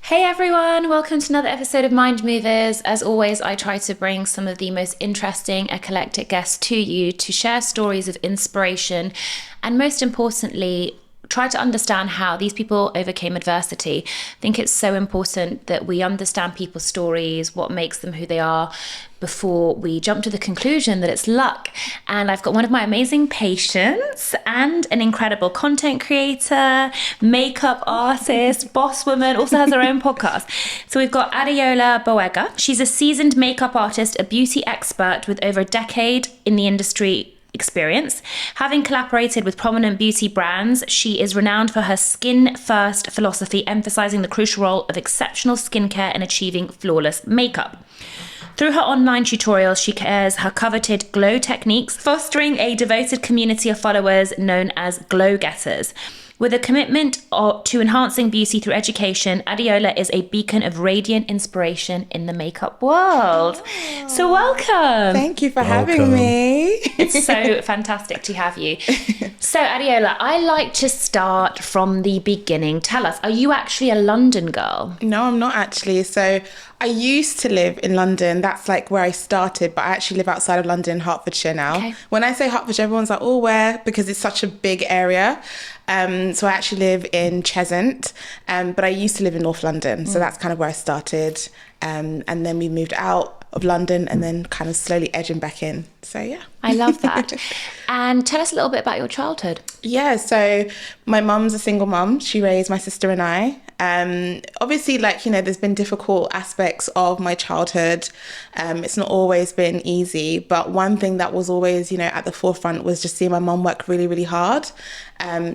Hey everyone, welcome to another episode of Mind Movers. As always, I try to bring some of the most interesting, eclectic guests to you to share stories of inspiration and, most importantly, try to understand how these people overcame adversity. I think it's so important that we understand people's stories, what makes them who they are, before we jump to the conclusion that it's luck. And I've got one of my amazing patients and an incredible content creator, makeup artist, boss woman, also has her own podcast. So we've got Adeola Gboyega. She's a seasoned makeup artist, a beauty expert with over a decade in the industry experience. Having collaborated with prominent beauty brands, she is renowned for her skin first philosophy, emphasizing the crucial role of exceptional skincare in achieving flawless makeup. Through her online tutorials, she shares her coveted glow techniques, fostering a devoted community of followers known as glow getters. With a commitment to enhancing beauty through education, Adeola is a beacon of radiant inspiration in the makeup world. Oh. So welcome. Thank you for having me. It's so fantastic to have you. So Adeola, I like to start from the beginning. Tell us, are you actually a London girl? No, I'm not actually. So I used to live in London. That's like where I started, but I actually live outside of London, Hertfordshire now. Okay. When I say Hertfordshire, everyone's like, oh, where? Because it's such a big area. So I actually live in Cheshunt, but I used to live in North London. So that's kind of where I started. And then we moved out of London and then kind of slowly edging back in. So yeah. I love that. And tell us a little bit about your childhood. Yeah, so my mum's a single mum. She raised my sister and I. Obviously, there's been difficult aspects of my childhood. It's not always been easy, but one thing that was always, at the forefront was just seeing my mum work really, really hard.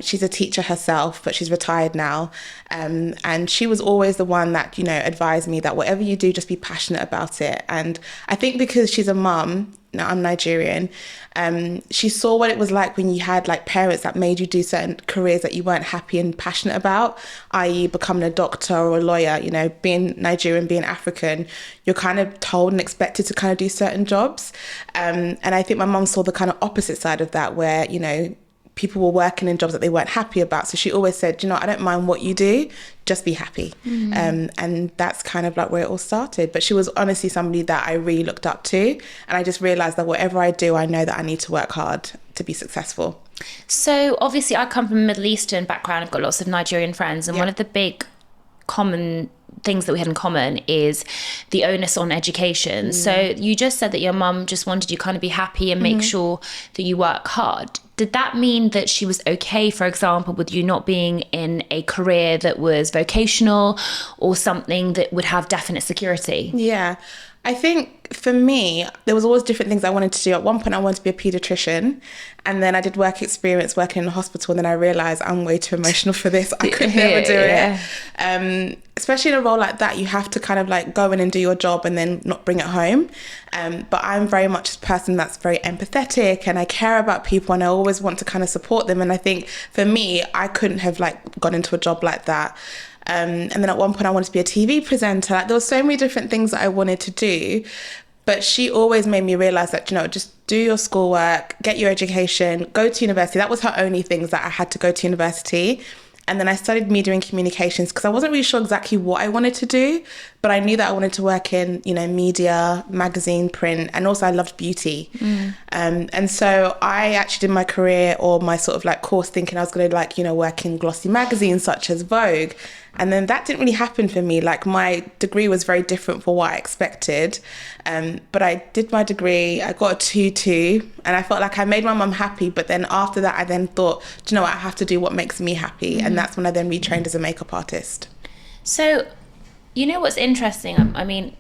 She's a teacher herself, but she's retired now. And she was always the one that, advised me that whatever you do, just be passionate about it. And I think because she's a mum, now I'm Nigerian, she saw what it was like when you had parents that made you do certain careers that you weren't happy and passionate about, i.e. becoming a doctor or a lawyer. Being Nigerian, being African, you're kind of told and expected to kind of do certain jobs. And I think my mum saw the kind of opposite side of that where, people were working in jobs that they weren't happy about. So she always said, I don't mind what you do, just be happy. And that's kind of where it all started. But she was honestly somebody that I really looked up to. And I just realized that whatever I do, I know that I need to work hard to be successful. So obviously I come from a Middle Eastern background. I've got lots of Nigerian friends. And one of the big common things that we had in common is the onus on education. So you just said that your mum just wanted you kind of be happy and make sure that you work hard. Did that mean that she was okay, for example, with you not being in a career that was vocational or something that would have definite security? Yeah. I think for me, there was always different things I wanted to do. At one point, I wanted to be a paediatrician. And then I did work experience working in a hospital. And then I realised I'm way too emotional for this. I could never do it. Especially in a role like that, you have to kind of go in and do your job and then not bring it home. But I'm very much a person that's very empathetic and I care about people and I always want to kind of support them. And I think for me, I couldn't have gone into a job like that. And then at one point I wanted to be a TV presenter. There were so many different things that I wanted to do. But she always made me realise that, just do your schoolwork, get your education, go to university. That was her only things that I had to go to university. And then I studied media and communications because I wasn't really sure exactly what I wanted to do, but I knew that I wanted to work in, media, magazine, print, and also I loved beauty. And so I actually did my career or my sort of course thinking I was going to work in glossy magazines such as Vogue. And then that didn't really happen for me. My degree was very different for what I expected. But I did my degree, I got a 2-2, and I felt like I made my mum happy. But then after that, I then thought, do you know what, I have to do what makes me happy. And that's when I then retrained as a makeup artist. So, what's interesting? I mean,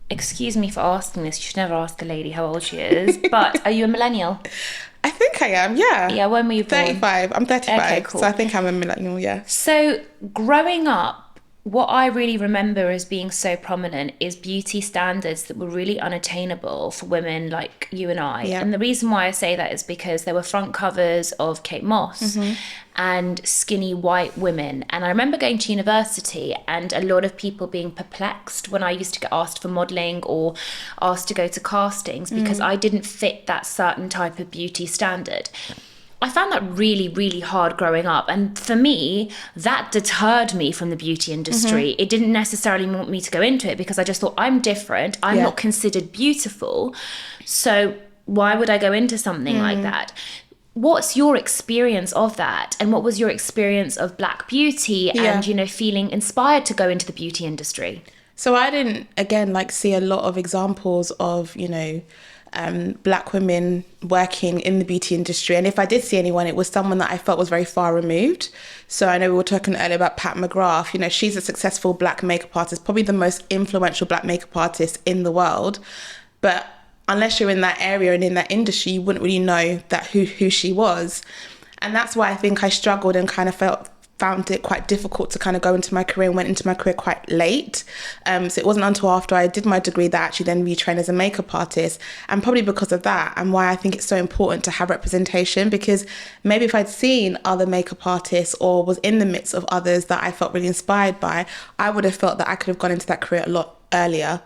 excuse me for asking this. You should never ask a lady how old she is. But are you a millennial? I think I am, yeah. Yeah, when were you born? 35. I'm 35, okay, cool. So I think I'm a millennial, yeah. So growing up, what I really remember as being so prominent is beauty standards that were really unattainable for women like you and I. Yeah. And the reason why I say that is because there were front covers of Kate Moss and skinny white women. And I remember going to university and a lot of people being perplexed when I used to get asked for modelling or asked to go to castings because I didn't fit that certain type of beauty standard. I found that really, really hard growing up. And for me, that deterred me from the beauty industry. It didn't necessarily want me to go into it because I just thought, I'm different. I'm not considered beautiful. So why would I go into something like that? What's your experience of that? And what was your experience of Black beauty and, you know, feeling inspired to go into the beauty industry? So I didn't, again, like see a lot of examples of, you know, Black women working in the beauty industry. And if I did see anyone, it was someone that I felt was very far removed. So I know we were talking earlier about Pat McGrath. You know, she's a successful Black makeup artist, probably the most influential Black makeup artist in the world. But unless you're in that area and in that industry, you wouldn't really know that who she was. And that's why I think I struggled and kind of found it quite difficult to kind of go into my career and went into my career quite late. So it wasn't until after I did my degree that I actually then retrained as a makeup artist. And probably because of that, and why I think it's so important to have representation, because maybe if I'd seen other makeup artists or was in the midst of others that I felt really inspired by, I would have felt that I could have gone into that career a lot earlier.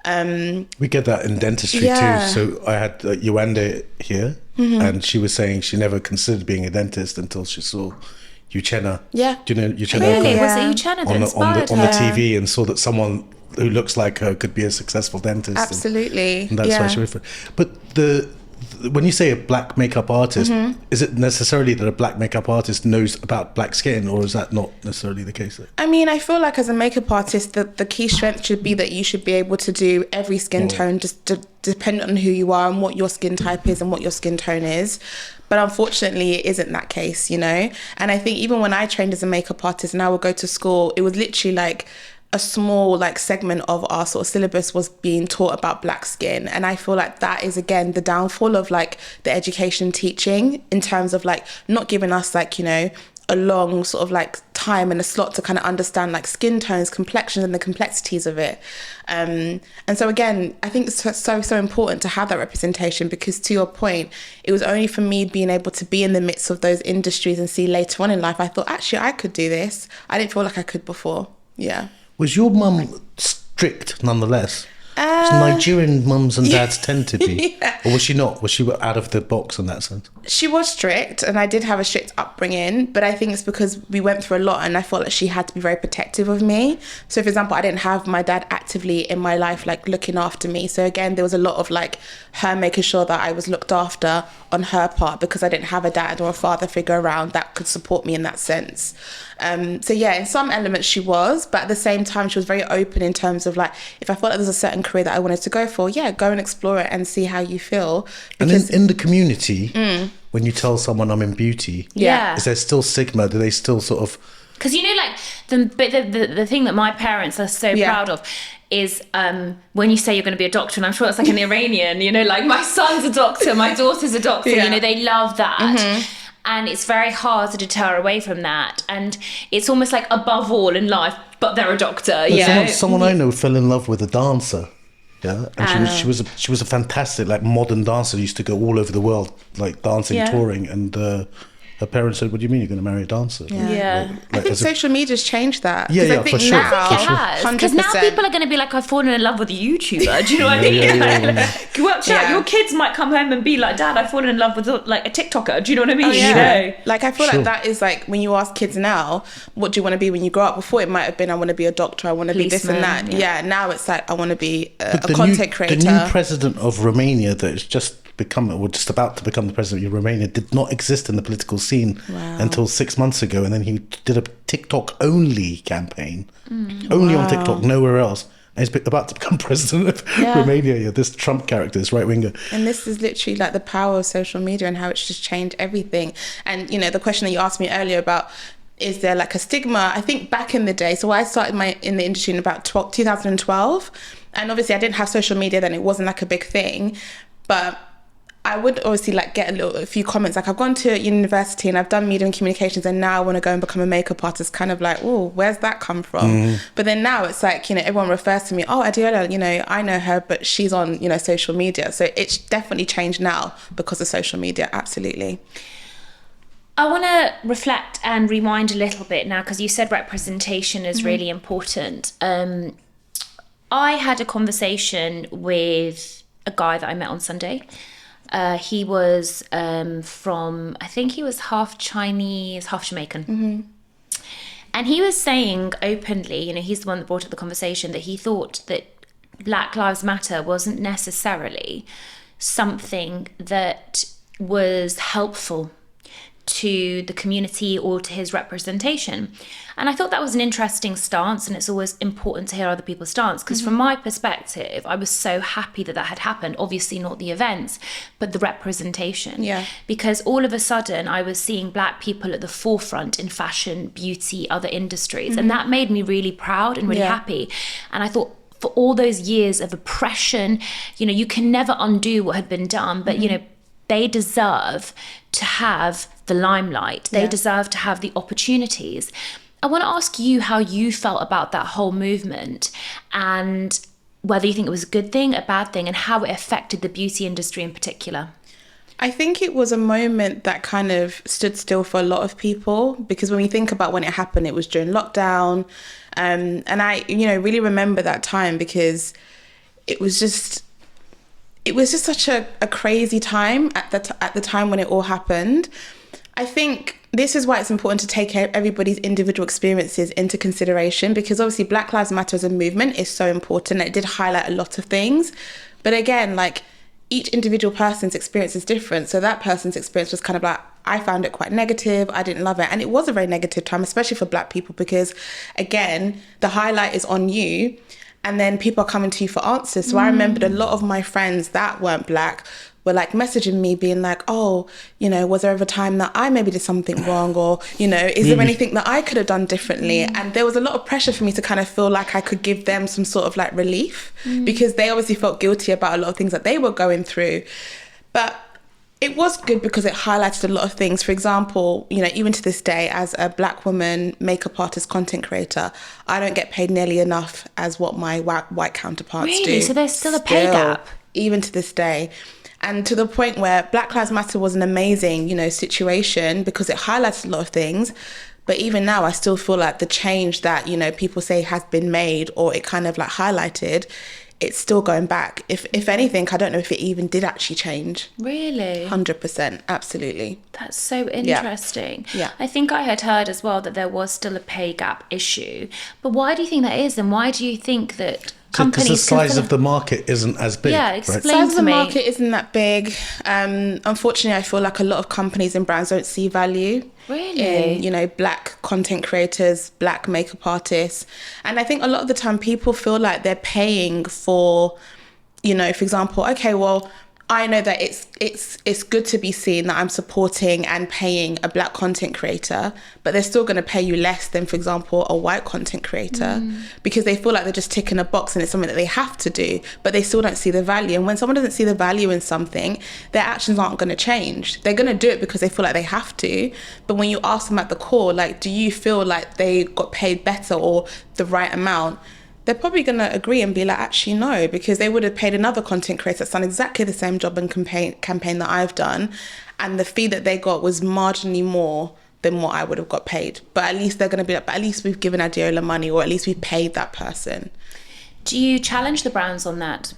We get that in dentistry too. So I had Yewande here, and she was saying she never considered being a dentist until she saw Uchenna. Yeah. Do you know Uchenna? Really? Was it Uchenna that inspired on the TV, and saw that someone who looks like her could be a successful dentist. Absolutely. And that's why she went for it. But when you say a Black makeup artist, is it necessarily that a Black makeup artist knows about Black skin, or is that not necessarily the case? I mean, I feel like as a makeup artist, the key strength should be that you should be able to do every skin tone, just depending on who you are and what your skin type is and what your skin tone is. But unfortunately, it isn't that case, you know? And I think even when I trained as a makeup artist and I would go to school, it was literally like a small like segment of our sort of syllabus was being taught about Black skin. And I feel like that is, again, the downfall of like the education teaching, in terms of like not giving us like, you know, a long sort of like time and a slot to kind of understand like skin tones, complexions, and the complexities of it. And so again, I think it's so important to have that representation, because to your point, it was only for me being able to be in the midst of those industries and see later on in life, I thought, actually, I could do this. I didn't feel like I could before. Yeah. Was your mum strict nonetheless? Nigerian mums and dads tend to be. Or was she not? Was she out of the box in that sense? She was strict, and I did have a strict upbringing, but I think it's because we went through a lot, and I felt like she had to be very protective of me. So for example, I didn't have my dad actively in my life like looking after me. So again, there was a lot of like her making sure that I was looked after on her part, because I didn't have a dad or a father figure around that could support me in that sense. So yeah, in some elements she was, but at the same time she was very open in terms of like, if I felt like there's a certain career that I wanted to go for, yeah, go and explore it and see how you feel. Because, and in the community, when you tell someone I'm in beauty, is there still stigma? Do they still sort of... Because, you know, like the thing that my parents are so proud of is when you say you're going to be a doctor, and I'm sure it's like an Iranian, you know, like my son's a doctor, my daughter's a doctor, you know, they love that. And it's very hard to deter away from that. And it's almost like above all in life, but they're a doctor. Someone I know fell in love with a dancer. Yeah, and she was a fantastic like modern dancer. Used to go all over the world like dancing, touring, and her parents said, "What do you mean you're going to marry a dancer?" I think social media's changed that. Yeah, I think for sure. now, I think it has. Because now people are going to be like, I've fallen in love with a YouTuber. Do you know what I mean? Watch out, your kids might come home and be like, Dad, I've fallen in love with like a TikToker. Do you know what I mean? You know? Like, I feel like that is like, when you ask kids now, what do you want to be when you grow up? Before it might have been, I want to be a doctor, I want to be this and that. Yeah, now it's like, I want to be a content creator. The new president of Romania that is just about to become the president of Romania did not exist in the political scene until 6 months ago, and then he did a TikTok only campaign, only on TikTok, nowhere else, and he's about to become president of Romania. This Trump character, this right winger. And this is literally like the power of social media and how it's just changed everything. And you know, the question that you asked me earlier about, is there like a stigma? I think back in the day, so I started in the industry in about 2012, and obviously I didn't have social media then, it wasn't like a big thing, but I would obviously like get a few comments like, I've gone to university and I've done media and communications and now I want to go and become a makeup artist, kind of like, oh, where's that come from? But then now it's like, you know, everyone refers to me, oh, Adeola, you know, I know her, but she's on, you know, social media. So it's definitely changed now because of social media. Absolutely. I want to reflect and rewind a little bit now, because you said representation is really important. I had a conversation with a guy that I met on Sunday. He was from, I think he was half Chinese, half Jamaican. And he was saying openly, he's the one that brought up the conversation, that he thought that Black Lives Matter wasn't necessarily something that was helpful to the community or to his representation. And I thought that was an interesting stance, and it's always important to hear other people's stance, because from my perspective, I was so happy that had happened. Obviously not the events, but the representation. Yeah. Because all of a sudden I was seeing Black people at the forefront in fashion, beauty, other industries. And that made me really proud and really happy. And I thought, for all those years of oppression, you can never undo what had been done, but they deserve to have the limelight. They deserve to have the opportunities. I want to ask you how you felt about that whole movement, and whether you think it was a good thing, a bad thing, and how it affected the beauty industry in particular. I think it was a moment that kind of stood still for a lot of people, because when we think about when it happened, it was during lockdown. And I, really remember that time, because it was just such a crazy time at the time when it all happened. I think this is why it's important to take everybody's individual experiences into consideration, because obviously Black Lives Matter as a movement is so important. It did highlight a lot of things. But again, like, each individual person's experience is different. So that person's experience was kind of like, I found it quite negative. I didn't love it. And it was a very negative time, especially for Black people, because again, the highlight is on you. And then people are coming to you for answers. So I remembered a lot of my friends that weren't Black were like messaging me being like, oh, was there ever a time that I maybe did something wrong? Or, is there anything that I could have done differently? And there was a lot of pressure for me to kind of feel like I could give them some sort of like relief, because they obviously felt guilty about a lot of things that they were going through. But it was good because it highlighted a lot of things. For example, even to this day, as a Black woman, makeup artist, content creator, I don't get paid nearly enough as what my white counterparts do. Really? So there's still a pay gap? Even to this day. And to the point where Black Lives Matter was an amazing, situation, because it highlighted a lot of things. But even now, I still feel like the change that, people say has been made, or it kind of like highlighted, it's still going back. If anything, I don't know if it even did actually change. Really? 100%, absolutely. That's so interesting. Yeah. I think I had heard as well that there was still a pay gap issue. But why do you think that is? And why do you think that companies... Because the size of the market isn't as big. Yeah, explain to me. The size of the me. market isn't that big. Unfortunately, I feel like a lot of companies and brands don't see value in, Black content creators, Black makeup artists. And I think a lot of the time people feel like they're paying for, for example, okay, well, I know that it's good to be seen that I'm supporting and paying a Black content creator, but they're still going to pay you less than, for example, a white content creator, because they feel like they're just ticking a box and it's something that they have to do, but they still don't see the value. And when someone doesn't see the value in something, their actions aren't going to change. They're going to do it because they feel like they have to. But when you ask them at the core, like, do you feel like they got paid better or the right amount? They're probably going to agree and be like, actually, no, because they would have paid another content creator that's done exactly the same job and campaign that I've done. And the fee that they got was marginally more than what I would have got paid. But at least they're going to be like, but at least we've given Adeola money, or at least we've paid that person. Do you challenge the brands on that?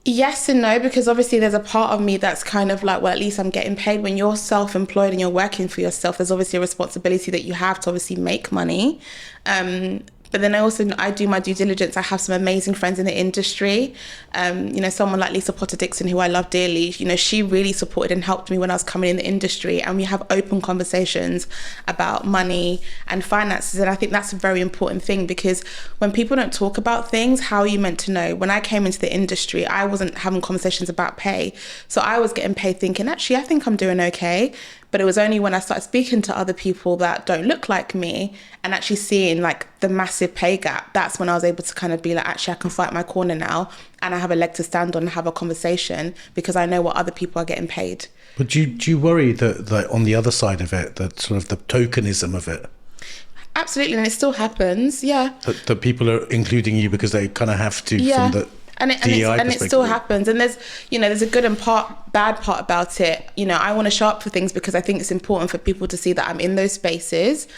Yes and no, because obviously there's a part of me that's kind of like, well, at least I'm getting paid. When you're self-employed and you're working for yourself, there's obviously a responsibility that you have to obviously make money. But then I do my due diligence. I have some amazing friends in the industry. Someone like Lisa Potter Dixon, who I love dearly, she really supported and helped me when I was coming in the industry. And we have open conversations about money and finances. And I think that's a very important thing, because when people don't talk about things, how are you meant to know? When I came into the industry, I wasn't having conversations about pay. So I was getting paid thinking, actually, I think I'm doing okay. But it was only when I started speaking to other people that don't look like me and actually seeing like the massive pay gap, that's when I was able to kind of be like, actually, I can fight my corner now, and I have a leg to stand on and have a conversation, because I know what other people are getting paid. But do you worry that on the other side of it, that sort of the tokenism of it? Absolutely, and it still happens, yeah. That people are including you because they kind of have to, from the DEI and it still happens. And there's a good and bad part about it. I want to show up for things because I think it's important for people to see that I'm in those spaces.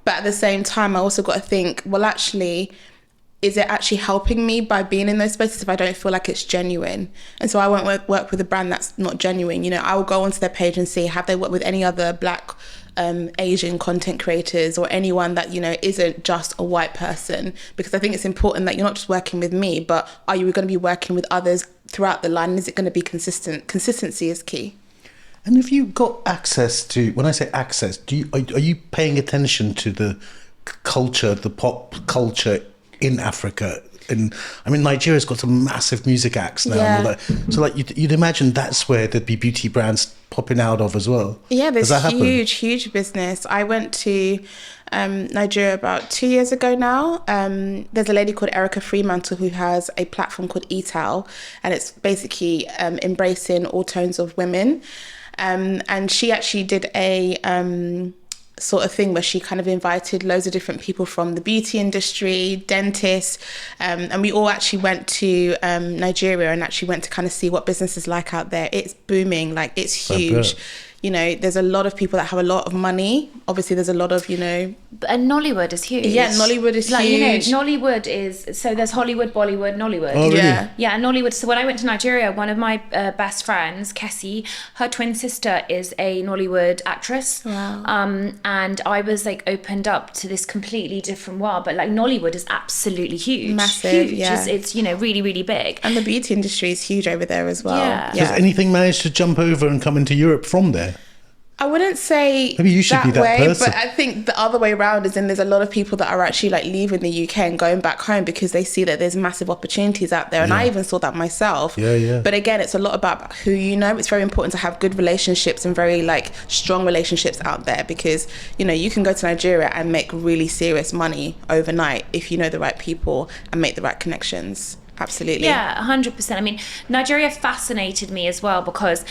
But at the same time, I also got to think, well, actually, is it actually helping me by being in those spaces if I don't feel like it's genuine? And so I won't work with a brand that's not genuine. You know, I will go onto their page and see, have they worked with any other Black, Asian content creators, or anyone that, you know, isn't just a white person? Because I think it's important that you're not just working with me, but are you going to be working with others throughout the line? Is it going to be consistent? Consistency is key. And have you got access to, when I say access, are you paying attention to the culture, the pop culture in Africa? And I mean, Nigeria's got some massive music acts now. Yeah. And all that. So like you'd imagine that's where there'd be beauty brands popping out of as well. Yeah, there's Does that happen? huge business. I went to Nigeria about 2 years ago now. There's a lady called Erica Fremantle who has a platform called Etal, and it's basically embracing all tones of women. And she actually did a sort of thing where she kind of invited loads of different people from the beauty industry, dentists, and we all actually went to Nigeria and actually went to kind of see what business is like out there. It's booming, like it's huge. You know, there's a lot of people that have a lot of money. Obviously, there's a lot of, you know... And Nollywood is huge. Yeah, Nollywood is like, huge. You know, Nollywood is... So there's Hollywood, Bollywood, Nollywood. Oh, really? Yeah, and Nollywood. So when I went to Nigeria, one of my best friends, Kessie, her twin sister is a Nollywood actress. Wow. And I was like opened up to this completely different world. But like Nollywood is absolutely huge. Massive, huge. yeah. It's, you know, really, really big. And the beauty industry is huge over there as well. Yeah. Has anything managed to jump over and come into Europe from there? I wouldn't say Maybe you should be that way, person. but I think the other way around is, and there's a lot of people that are actually like leaving the UK and going back home because they see that there's massive opportunities out there. And I even saw that myself. Yeah. But again, it's a lot about who you know. It's very important to have good relationships and very like strong relationships out there, because, you know, you can go to Nigeria and make really serious money overnight if you know the right people and make the right connections. Absolutely. Yeah, 100%. I mean, Nigeria fascinated me as well because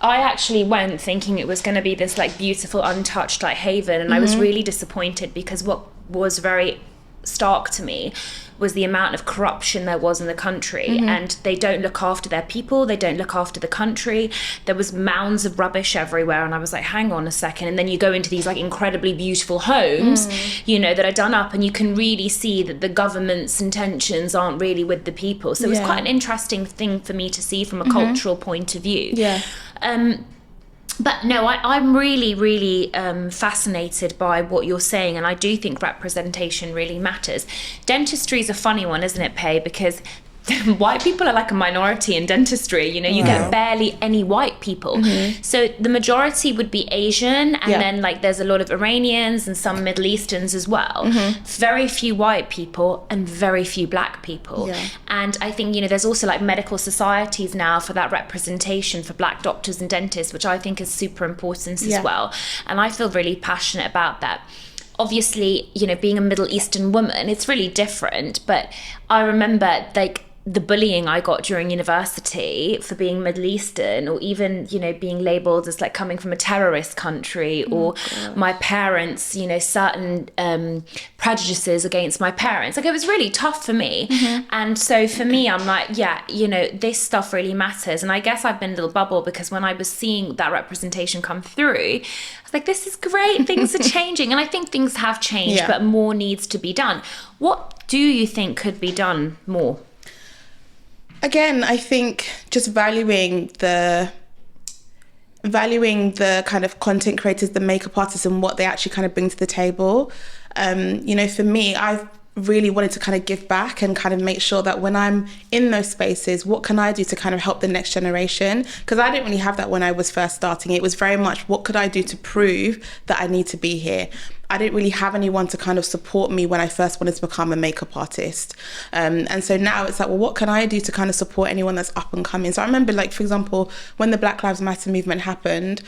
I actually went thinking it was going to be this like beautiful, untouched like haven, and I was really disappointed because what was very stark to me was the amount of corruption there was in the country, and they don't look after their people, they don't look after the country. There was mounds of rubbish everywhere, and I was like, hang on a second. And then you go into these like incredibly beautiful homes, you know, that are done up, and you can really see that the government's intentions aren't really with the people. So it was quite an interesting thing for me to see from a cultural point of view. Yeah. But no, I'm really, really fascinated by what you're saying, and I do think representation really matters. Dentistry is a funny one, isn't it, Pay? Because white people are like a minority in dentistry. You know, you get barely any white people. So the majority would be Asian, and then like there's a lot of Iranians and some Middle Easterns as well. Very few white people and very few black people. And I think, you know, there's also like medical societies now for that representation for black doctors and dentists, which I think is super important as well. And I feel really passionate about that. Obviously, you know, being a Middle Eastern woman, it's really different. But I remember like the bullying I got during university for being Middle Eastern, or even, you know, being labelled as like coming from a terrorist country, or my parents, you know, certain prejudices against my parents. Like, it was really tough for me. And so for me, I'm like, yeah, you know, this stuff really matters. And I guess I've been a little bubble because when I was seeing that representation come through, I was like, this is great, things are changing. And I think things have changed, but more needs to be done. What do you think could be done more? Again, I think just valuing the kind of content creators, the makeup artists, and what they actually kind of bring to the table. You know, for me, I've really wanted to kind of give back and kind of make sure that when I'm in those spaces, what can I do to kind of help the next generation? Because I didn't really have that when I was first starting. It was very much, what could I do to prove that I need to be here? I didn't really have anyone to kind of support me when I first wanted to become a makeup artist. And so now it's like, well, what can I do to kind of support anyone that's up and coming? So I remember, like, for example, when the Black Lives Matter movement happened,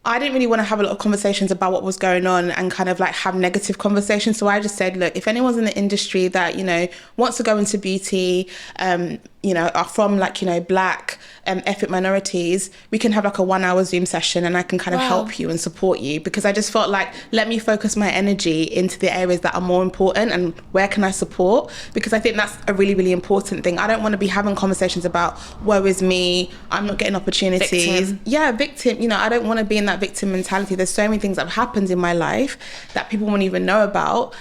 I didn't really want to have a lot of conversations about what was going on and kind of like have negative conversations. So I just said, look, if anyone's in the industry that, you know, wants to go into beauty, you know, are from like, you know, black ethnic minorities, we can have like a 1 hour Zoom session and I can kind of help you and support you, because I just felt like, let me focus my energy into the areas that are more important and where can I support? Because I think that's a really, really important thing. I don't want to be having conversations about woe is me, I'm not getting opportunities. Victim. You know, I don't want to be in that victim mentality. There's so many things that have happened in my life that people won't even know about.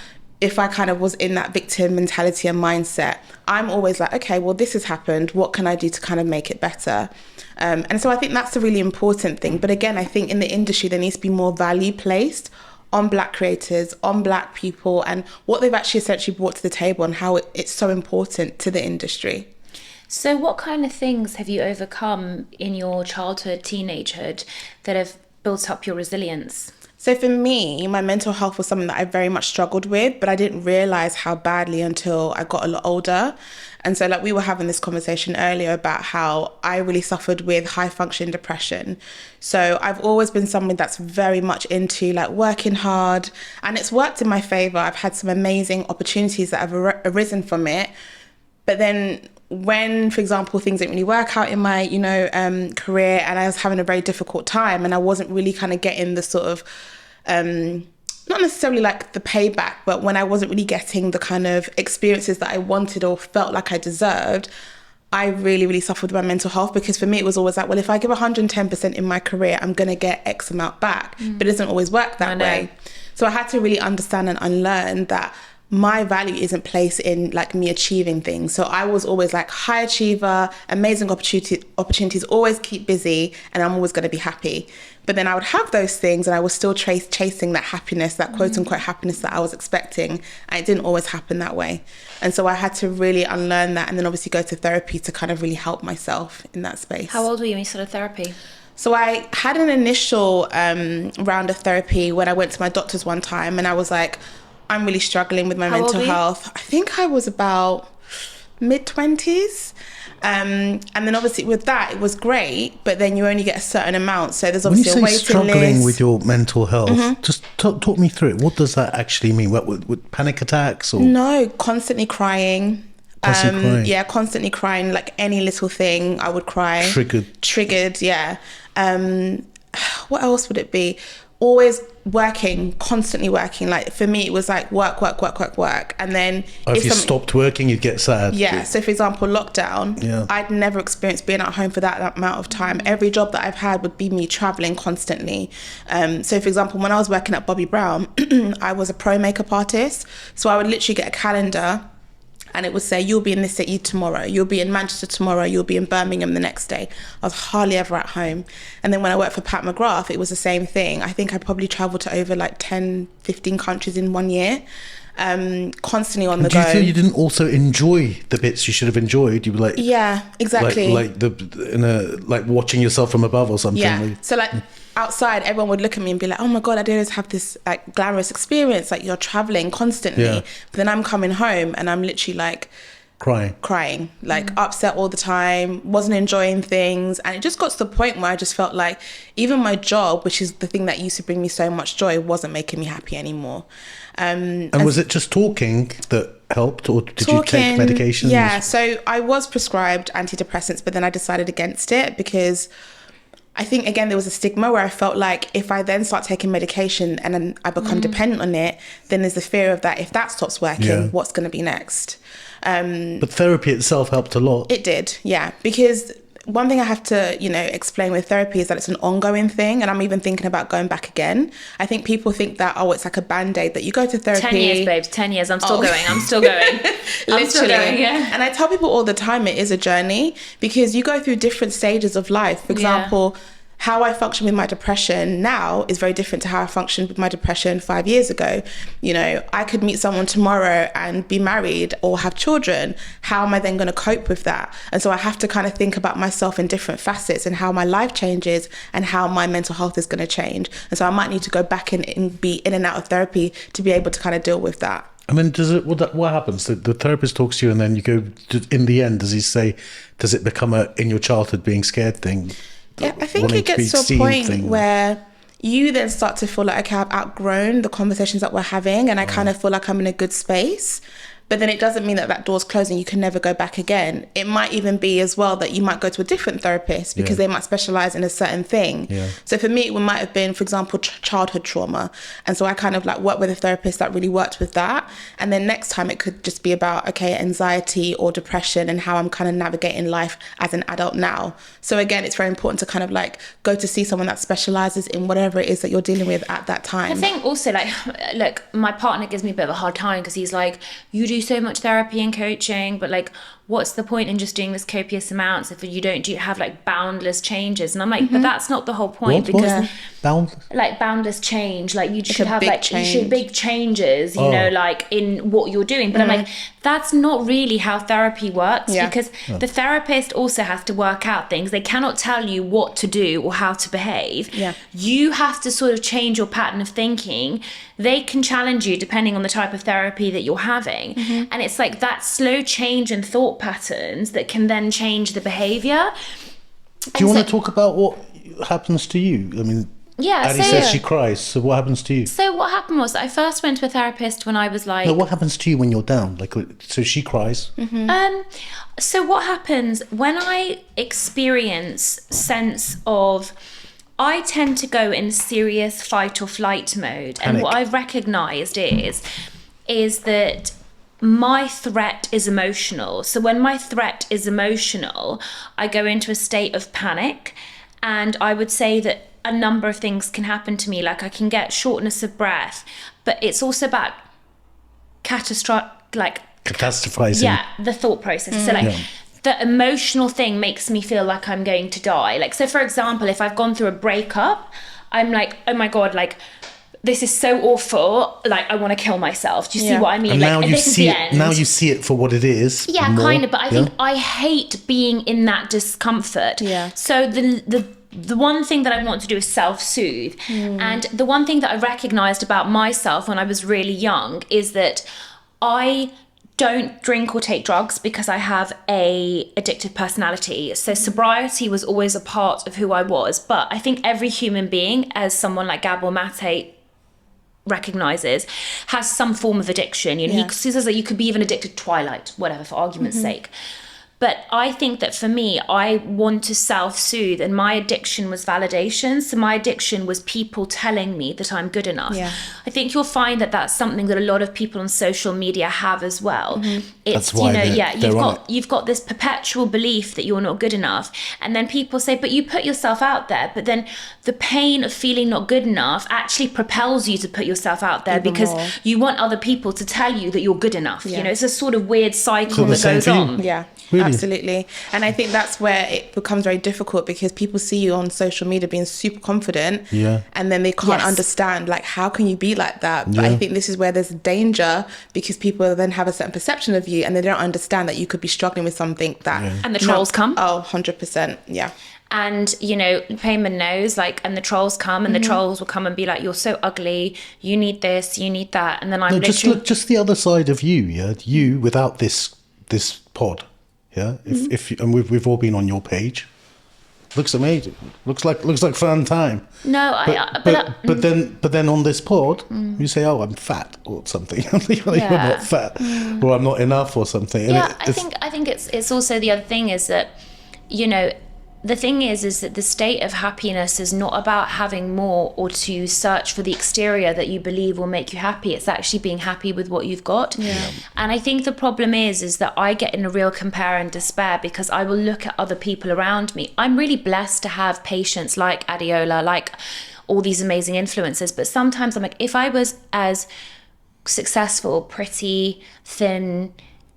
if I kind of was in that victim mentality and mindset, I'm always like, okay, well, this has happened. What can I do to kind of make it better? And so I think that's a really important thing. But again, I think in the industry, there needs to be more value placed on Black creators, on Black people, and what they've actually essentially brought to the table and how it's so important to the industry. So what kind of things have you overcome in your childhood, teenagehood that have built up your resilience? So for me, my mental health was something that I very much struggled with, but I didn't realize how badly until I got a lot older. And so like we were having this conversation earlier about how I really suffered with high function depression. So I've always been someone that's very much into like working hard, and it's worked in my favor. I've had some amazing opportunities that have arisen from it. But then when, for example, things didn't really work out in my, career, and I was having a very difficult time, and I wasn't really kind of getting the sort of, not necessarily like the payback, but when I wasn't really getting the kind of experiences that I wanted or felt like I deserved, I really, really suffered with my mental health, because for me, it was always like, well, if I give 110% in my career, I'm going to get X amount back. But it doesn't always work that way. So I had to really understand and unlearn that my value isn't placed in like me achieving things. So I was always like high achiever, amazing opportunities, always keep busy, and I'm always going to be happy. But then I would have those things and I was still chasing that happiness, that quote unquote happiness that I was expecting. And it didn't always happen that way. And so I had to really unlearn that, and then obviously go to therapy to kind of really help myself in that space. How old were you when you started therapy? So I had an initial round of therapy when I went to my doctor's one time, and I was like, I'm really struggling with my mental health. I think I was about mid-20s. And then obviously with that, it was great, but then you only get a certain amount. So there's obviously a waiting list. When you say struggling with your mental health, just talk me through it. What does that actually mean? What, with panic attacks? Or? No, constantly crying. Constantly crying? Yeah, constantly crying. Like any little thing, I would cry. Triggered, yeah. What else would it be? Always working, constantly working. Like for me, it was like work. And then if you stopped working, you'd get sad. Yeah. So for example, lockdown, I'd never experienced being at home for that amount of time. Every job that I've had would be me traveling constantly. So for example, when I was working at Bobbi Brown, I was a pro makeup artist. So I would literally get a calendar, and it would say, you'll be in this city tomorrow, you'll be in Manchester tomorrow, you'll be in Birmingham the next day. I was hardly ever at home. And then when I worked for Pat McGrath, it was the same thing. I think I probably traveled to over like 10, 15 countries in 1 year, constantly on the go. Do you feel you didn't also enjoy the bits you should have enjoyed? You were like... Yeah, exactly. Like watching yourself from above or something. Yeah, so like... outside, everyone would look at me and be like, oh my God, Adeola's have this like glamorous experience, like you're traveling constantly. But then I'm coming home and I'm literally like crying, like upset all the time, wasn't enjoying things. And it just got to the point where I just felt like even my job, which is the thing that used to bring me so much joy, wasn't making me happy anymore. And was it just talking that helped, or did you take medication? Yeah, so I was prescribed antidepressants, but then I decided against it, because I think, again, there was a stigma where I felt like if I then start taking medication and then I become dependent on it, then there's the fear of that. If that stops working, what's going to be next? But therapy itself helped a lot. It did, yeah. Because one thing I have to, explain with therapy is that it's an ongoing thing. And I'm even thinking about going back again. I think people think that, it's like a Band-Aid, that you go to therapy. 10 years, babes, 10 years. I'm still going. I'm still going. Literally. Yeah. And I tell people all the time, it is a journey, because you go through different stages of life. For example, how I function with my depression now is very different to how I functioned with my depression 5 years ago. I could meet someone tomorrow and be married or have children. How am I then going to cope with that? And so I have to kind of think about myself in different facets and how my life changes and how my mental health is going to change. And so I might need to go back and be in and out of therapy to be able to kind of deal with that. I mean, what happens? The therapist talks to you, and then you go, in the end, does it become a in your childhood being scared thing? Yeah, I think it gets to a point where you then start to feel like, okay, I've outgrown the conversations that we're having, and I kind of feel like I'm in a good space. But then it doesn't mean that that door's closed and you can never go back again. It might even be as well that you might go to a different therapist because they might specialize in a certain thing. Yeah. So for me, it might have been, for example, childhood trauma. And so I kind of like worked with a therapist that really worked with that. And then next time it could just be about, okay, anxiety or depression and how I'm kind of navigating life as an adult now. So again, it's very important to kind of like go to see someone that specializes in whatever it is that you're dealing with at that time. I think also, like, look, my partner gives me a bit of a hard time because he's like, you do so much therapy and coaching, but like, what's the point in just doing this copious amounts if you don't have like boundless changes? And I'm like, but that's not the whole point. Because like boundless change, like you should have like big changes, you know, like in what you're doing. But I'm like, that's not really how therapy works, because the therapist also has to work out things. They cannot tell you what to do or how to behave. You have to sort of change your pattern of thinking. They can challenge you depending on the type of therapy that you're having. And it's like that slow change in thought patterns that can then change the behavior. Do you want to talk about what happens to you? I mean, Addie says she cries, so what happens to you? So what happened was I first went to a therapist when I was like... No, what happens to you when you're down? Like, so she cries? So what happens when I experience sense of... I tend to go in serious fight or flight mode. Panic. And what I've recognised is that my threat is emotional. So when my threat is emotional, I go into a state of panic. And I would say that a number of things can happen to me. Like I can get shortness of breath, but it's also about catastrophizing. Yeah, the thought process. So like the emotional thing makes me feel like I'm going to die. Like, so for example, if I've gone through a breakup, I'm like, oh my God, like, this is so awful. Like, I want to kill myself. Do you see what I mean? And now like, you this see is the it. end. Now you see it for what it is. Yeah, kind of. But I think I hate being in that discomfort. Yeah. So the one thing that I want to do is self-soothe. And the one thing that I recognized about myself when I was really young is that I don't drink or take drugs because I have a addictive personality. So sobriety was always a part of who I was. But I think every human being, as someone like Gabor Mate recognizes, has some form of addiction. You know, he says that you could be even addicted to Twilight, whatever, for argument's sake. But I think that for me, I want to self-soothe, and my addiction was validation. So my addiction was people telling me that I'm good enough. I think you'll find that that's something that a lot of people on social media have as well. It's, that's why you've got this perpetual belief that you're not good enough. And then people say, but you put yourself out there. But then the pain of feeling not good enough actually propels you to put yourself out there because you want other people to tell you that you're good enough. You know, it's a sort of weird cycle that goes on. Really? Absolutely. And I think that's where it becomes very difficult because people see you on social media being super confident and then they can't understand, like, how can you be like that? But I think this is where there's danger because people then have a certain perception of you and they don't understand that you could be struggling with something that... And the trolls come. Oh, 100%. Yeah. And, you know, Payman knows, like, and the trolls come and the trolls will come and be like, you're so ugly, you need this, you need that. And then I'm literally... Just the other side of you, you without this pod. Yeah, if and we've all been on your page. Looks amazing. Looks like fun time. No, but then on this pod, you say, "Oh, I'm fat" or something. You're not fat, or I'm not enough, or something. And I think it's also the other thing is that, you know, the thing is that the state of happiness is not about having more or to search for the exterior that you believe will make you happy. It's actually being happy with what you've got. And I think the problem is that I get in a real compare and despair because I will look at other people around me. I'm really blessed to have patients like Adeola, like all these amazing influencers. But sometimes I'm like, if I was as successful, pretty, thin,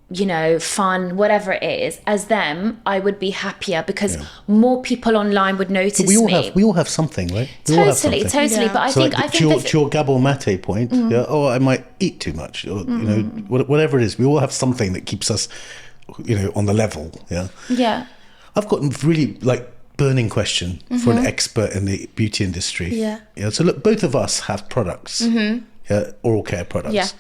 you know, fun, whatever it is, as them, I would be happier because more people online would notice me. We all have something, right? Totally. But I think to your Gabor Mate point, I might eat too much, or you know, whatever it is. We all have something that keeps us, you know, on the level. Yeah. I've got a really burning question for an expert in the beauty industry. Yeah. So look, both of us have products. Oral care products.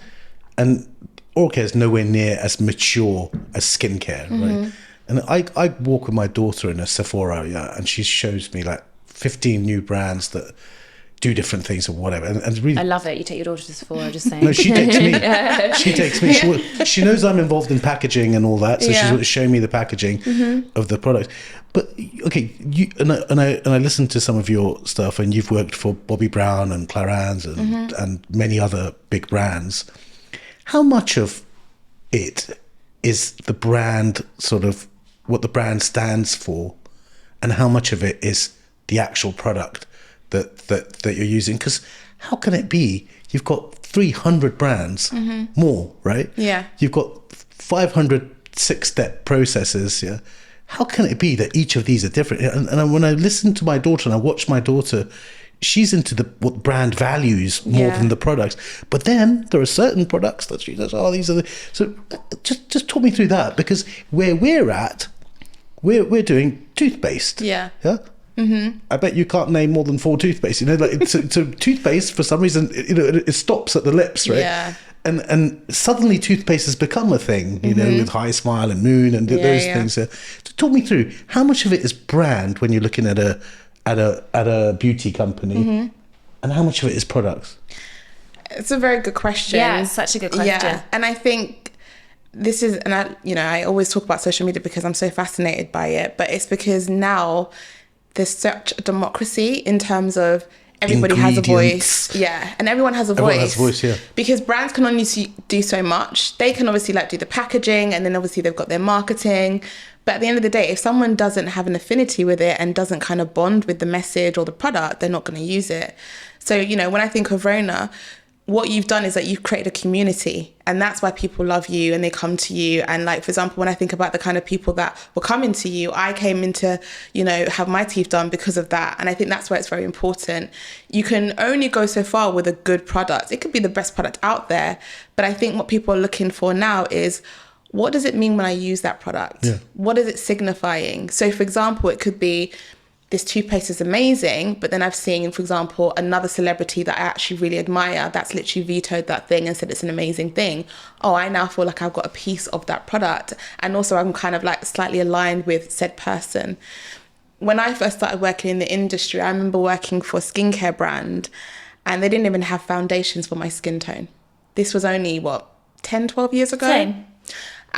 And oral care is nowhere near as mature as skincare, right? And I walk with my daughter in a Sephora, and she shows me like 15 new brands that, do different things or whatever. And really, I love it. You take your daughter to Sephora, just saying. no, she takes me. She takes me. She knows I'm involved in packaging and all that, so she's showing me the packaging of the product. But okay, you and I listened to some of your stuff, and you've worked for Bobbi Brown and Clarins and many other big brands. How much of it is the brand, sort of what the brand stands for, and how much of it is the actual product that you're using? Because how can it be you've got 300 brands more, right? Yeah. You've got 500 6-step processes. Yeah. How can it be that each of these are different? And when I listen to my daughter and I watch my daughter, she's into what brand values more than the products. But then there are certain products that she says, oh, these are the... So just talk me through that, because where we're at, we're doing toothpaste. Yeah. Yeah. Mm-hmm. I bet you can't name more than 4 toothpaste. You know, like so toothpaste, for some reason, it stops at the lips, right? Yeah. And suddenly toothpaste has become a thing, you know, with High Smile and Moon and those things. So talk me through, how much of it is brand when you're looking at a beauty company, and how much of it is products? It's a very good question. Yeah, it's such a good question. Yeah, and I think this is, and I always talk about social media because I'm so fascinated by it, but it's because now there's such a democracy in terms of everybody has a voice. Yeah, and everyone has a voice. Everyone has a voice, yeah. Because brands can only do so much. They can obviously like do the packaging, and then obviously they've got their marketing. But at the end of the day, if someone doesn't have an affinity with it and doesn't kind of bond with the message or the product, they're not going to use it. So, you know, when I think of Rhona, what you've done is that you've created a community, and that's why people love you and they come to you. And like, for example, when I think about the kind of people that were coming to you, I came into, you know, have my teeth done because of that. And I think that's where it's very important. You can only go so far with a good product. It could be the best product out there, but I think what people are looking for now is, what does it mean when I use that product? Yeah. What is it signifying? So for example, it could be, this toothpaste is amazing, but then I've seen, for example, another celebrity that I actually really admire that's literally vetoed that thing and said it's an amazing thing. Oh, I now feel like I've got a piece of that product. And also I'm kind of like slightly aligned with said person. When I first started working in the industry, I remember working for a skincare brand, and they didn't even have foundations for my skin tone. This was only, 10, 12 years ago? Same.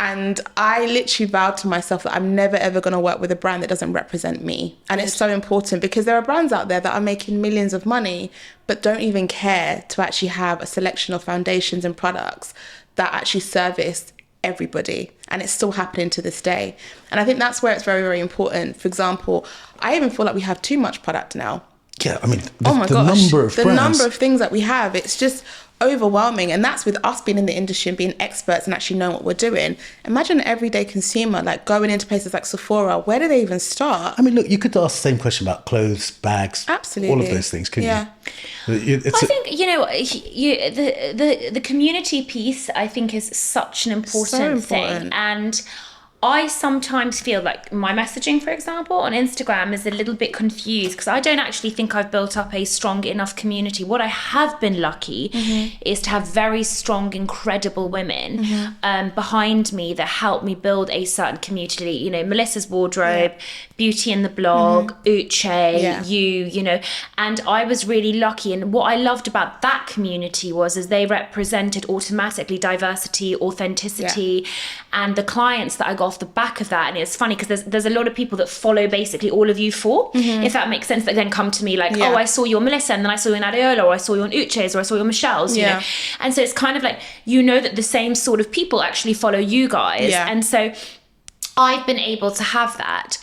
And I literally vowed to myself that I'm never ever going to work with a brand that doesn't represent me. And it's so important, because there are brands out there that are making millions of money but don't even care to actually have a selection of foundations and products that actually service everybody. And it's still happening to this day. And I think that's where it's very, very important. For example, I even feel like we have too much product now. Yeah, I mean, oh my gosh, the number of things that we have, it's just overwhelming. And that's with us being in the industry and being experts and actually knowing what we're doing. Imagine an everyday consumer like going into places like Sephora. Where do they even start? I mean, look, you could ask the same question about clothes, bags, absolutely, all of those things, couldn't you? I think, you know, the community piece, I think, is such an important thing. And I sometimes feel like my messaging, for example, on Instagram is a little bit confused, because I don't actually think I've built up a strong enough community. What I have been lucky is to have very strong, incredible women behind me that help me build a certain community. You know, Melissa's Wardrobe, Beauty in the Blog, Uche, you know. And I was really lucky. And what I loved about that community is they represented automatically diversity, authenticity, and the clients that I got off the back of that. And it's funny because there's a lot of people that follow basically all of you four, if that makes sense, that then come to me like, oh, I saw you on Melissa, and then I saw you on Adeola, or I saw you on Uche's, or I saw you on Michelle's, you know. And so it's kind of like, you know, that the same sort of people actually follow you guys. And so I've been able to have that.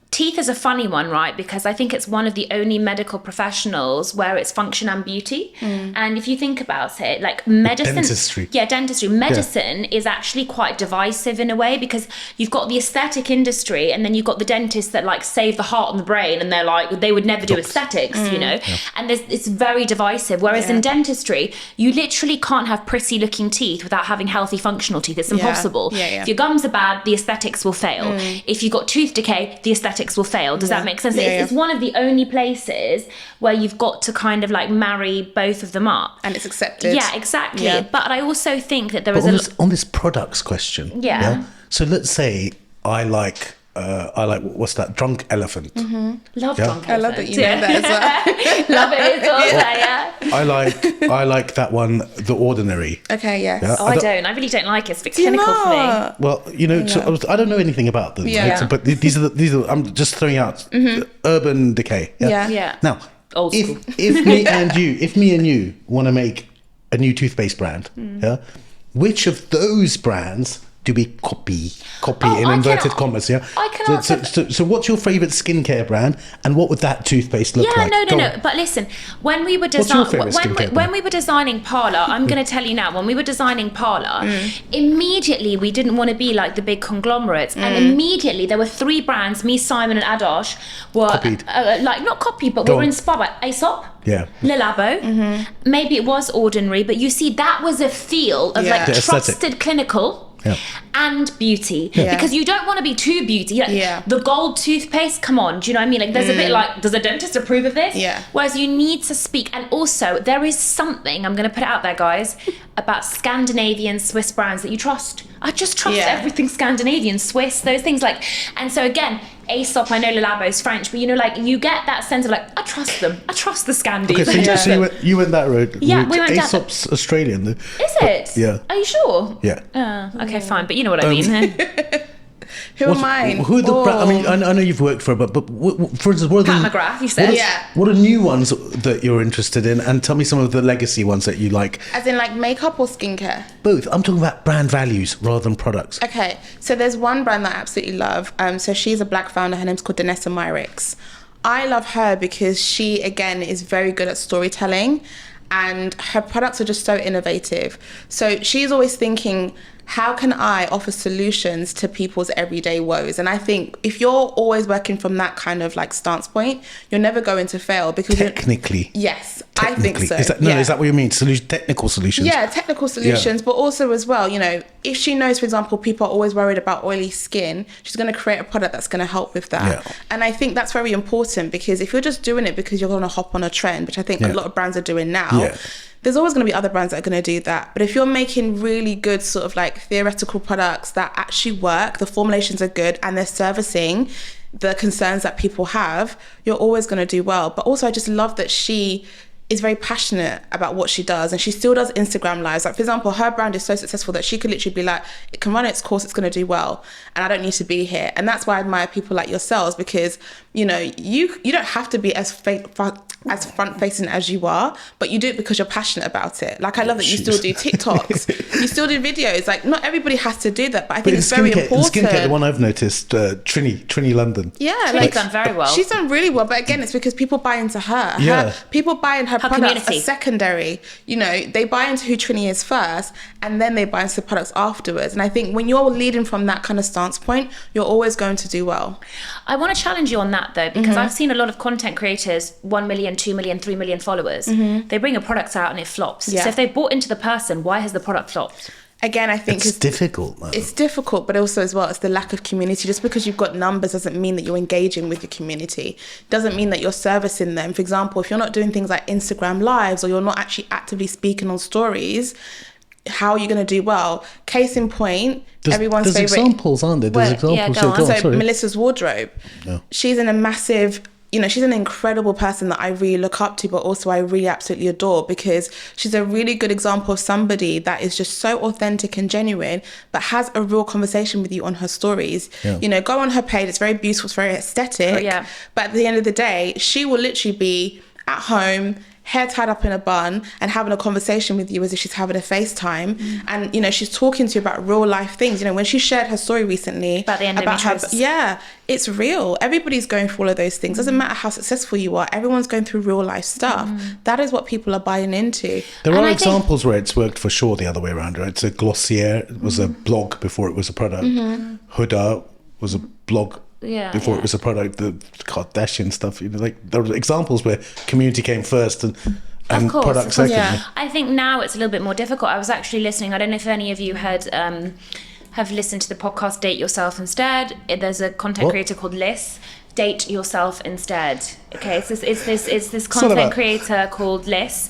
Teeth is a funny one, right? Because I think it's one of the only medical professionals where it's function and beauty. And if you think about it, like medicine... Dentistry. Yeah, dentistry. Medicine is actually quite divisive in a way, because you've got the aesthetic industry, and then you've got the dentists that like save the heart and the brain, and they're like, they would never do aesthetics, you know? And it's very divisive. Whereas in dentistry, you literally can't have pretty looking teeth without having healthy functional teeth. It's impossible. If your gums are bad, the aesthetics will fail. If you've got tooth decay, the aesthetics will fail. Does that make sense? It's one of the only places where you've got to kind of like marry both of them up, and it's accepted. Yeah, exactly. But I also think that there is on this products question. So let's say I like I like, what's that? Drunk Elephant. Love Yeah. Drunk I love that Elephant. you know that as well. Love it. It's all there, yeah. I like that one, The Ordinary. Okay, yes. Yeah. Oh, I don't. I really don't like it. It's a bit Do you clinical for me. not? Well, you know, so I don't know anything about them, Yeah. right? So, but these are I'm just throwing out Urban Decay. Yeah. Yeah. Now, Old school. if me and you want to make a new toothpaste brand, yeah, which of those brands do we copy in I inverted can- commas? Yeah. I can answer- So what's your favourite skincare brand, and what would that toothpaste look Yeah, like? no. But listen, when we were your favourite when skincare brand? we were designing Parlour, I'm going to tell you now. When we were designing Parlour, immediately we didn't want to be like the big conglomerates, and immediately there were 3 brands. Me, Simon, and Adosh were Copied. like not copied, but Go we were on. inspired by Aesop. Yeah. Le Labo, maybe it was Ordinary, but you see, that was a feel of Yeah. like The aesthetic. trusted clinical. Yeah. And beauty, Yeah. because you don't want to be too beauty. Like, Yeah. the gold toothpaste, come on, do you know what I mean? Like, there's a bit like, does a dentist approve of this? Yeah. Whereas you need to speak, and also there is something, I'm going to put it out there, guys, about Scandinavian Swiss brands that you trust. I just trust Yeah. everything Scandinavian, Swiss, those things like, and so again, Aesop, I know Le Labo's French, but you know, like, you get that sense of like, I trust them. I trust the Scandis. Okay, so, I trust them. you went that road. Yeah, we went down- Aesop's Australian, though. Is it? Yeah. Are you sure? Yeah. Okay, fine, but you know what I mean. Who are mine? Who are the Oh. I mean, I know you've worked for, but for instance, what are Pat the McGrath, you said. Yeah. what are new ones that you're interested in? And tell me some of the legacy ones that you like. As in like makeup or skincare? Both. I'm talking about brand values rather than products. Okay, so there's one brand that I absolutely love. So she's a black founder. Her name's called Danessa Myricks. I love her because she, again, is very good at storytelling, and her products are just so innovative. So she's always thinking, how can I offer solutions to people's everyday woes? And I think if you're always working from that kind of like stance point, you're never going to fail because Technically. yes, I think so. Is that what you mean? Technical solutions? Yeah, technical solutions, but also as well, you know, if she knows, for example, people are always worried about oily skin, she's going to create a product that's going to help with that. Yeah. And I think that's very important, because if you're just doing it because you're going to hop on a trend, which I think a lot of brands are doing now, Yeah. there's always going to be other brands that are going to do that. But if you're making really good sort of like theoretical products that actually work, the formulations are good, and they're servicing the concerns that people have, you're always going to do well. But also I just love that she is very passionate about what she does, and she still does Instagram lives. Like, for example, her brand is so successful that she could literally be like, it can run its course, it's going to do well, and I don't need to be here. And that's why I admire people like yourselves, because, you know, you don't have to be as front facing as you are, but you do it because you're passionate about it. Like, I love that you still do TikToks, you still do videos. Like, not everybody has to do that, but I think it's very important. In skincare, the one I've noticed, Trini London. Yeah, Trini's done very well. She's done really well, but again, it's because people buy into her. Yeah. People buy into her products community. as secondary. You know, they buy into who Trini is first, and then they buy into the products afterwards. And I think when you're leading from that kind of stance point, you're always going to do well. I want to challenge you on that though, because I've seen a lot of content creators, 1 million, 2 million, 3 million followers. They bring a product out and it flops. Yeah. So if they bought into the person, why has the product flopped? Again, I think It's difficult, man. it's difficult, but also as well, it's the lack of community. Just because you've got numbers doesn't mean that you're engaging with your community. Doesn't mean that you're servicing them. For example, if you're not doing things like Instagram lives, or you're not actually actively speaking on stories, how are you going to do well? Case in point, everyone's there's favorite examples, aren't there? There's Well, examples. yeah, go on. So sorry. Melissa's wardrobe. Yeah. She's in a massive, you know, she's an incredible person that I really look up to, but also I really absolutely adore, because she's a really good example of somebody that is just so authentic and genuine, but has a real conversation with you on her stories. Yeah. You know, go on her page, it's very beautiful, it's very aesthetic. Oh, yeah. But at the end of the day, she will literally be at home, hair tied up in a bun, and having a conversation with you as if she's having a FaceTime. And, you know, she's talking to you about real life things. You know, when she shared her story recently About the her, endometriosis. yeah, it's real. Everybody's going through all of those things. Doesn't matter how successful you are. Everyone's going through real life stuff. That is what people are buying into. There And are I think- examples where it's worked for sure the other way around, right? So Glossier was a blog before it was a product. Huda was a blog before it was a product. The Kardashian stuff, you know, like there were examples where community came first and Of course, product of course. second. Yeah. I think now it's a little bit more difficult. I was actually listening. I don't know if any of you had have listened to the podcast Date Yourself Instead. There's a content What? creator called Liz. Date Yourself Instead. Okay, it's this not content about- creator called Liz.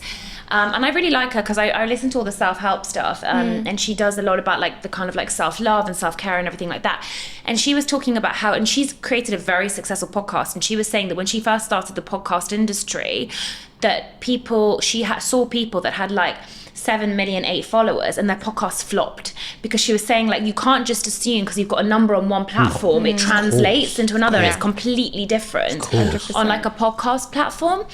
And I really like her because I listen to all the self-help stuff, and she does a lot about like the kind of like self-love and self-care and everything like that. And she was talking about how, and she's created a very successful podcast, and she was saying that when she first started the podcast industry, that saw people that had like 7 million, 8 followers, and their podcast flopped, because she was saying like you can't just assume because you've got a number on one platform it translates into another, and it's completely different on like a podcast platform.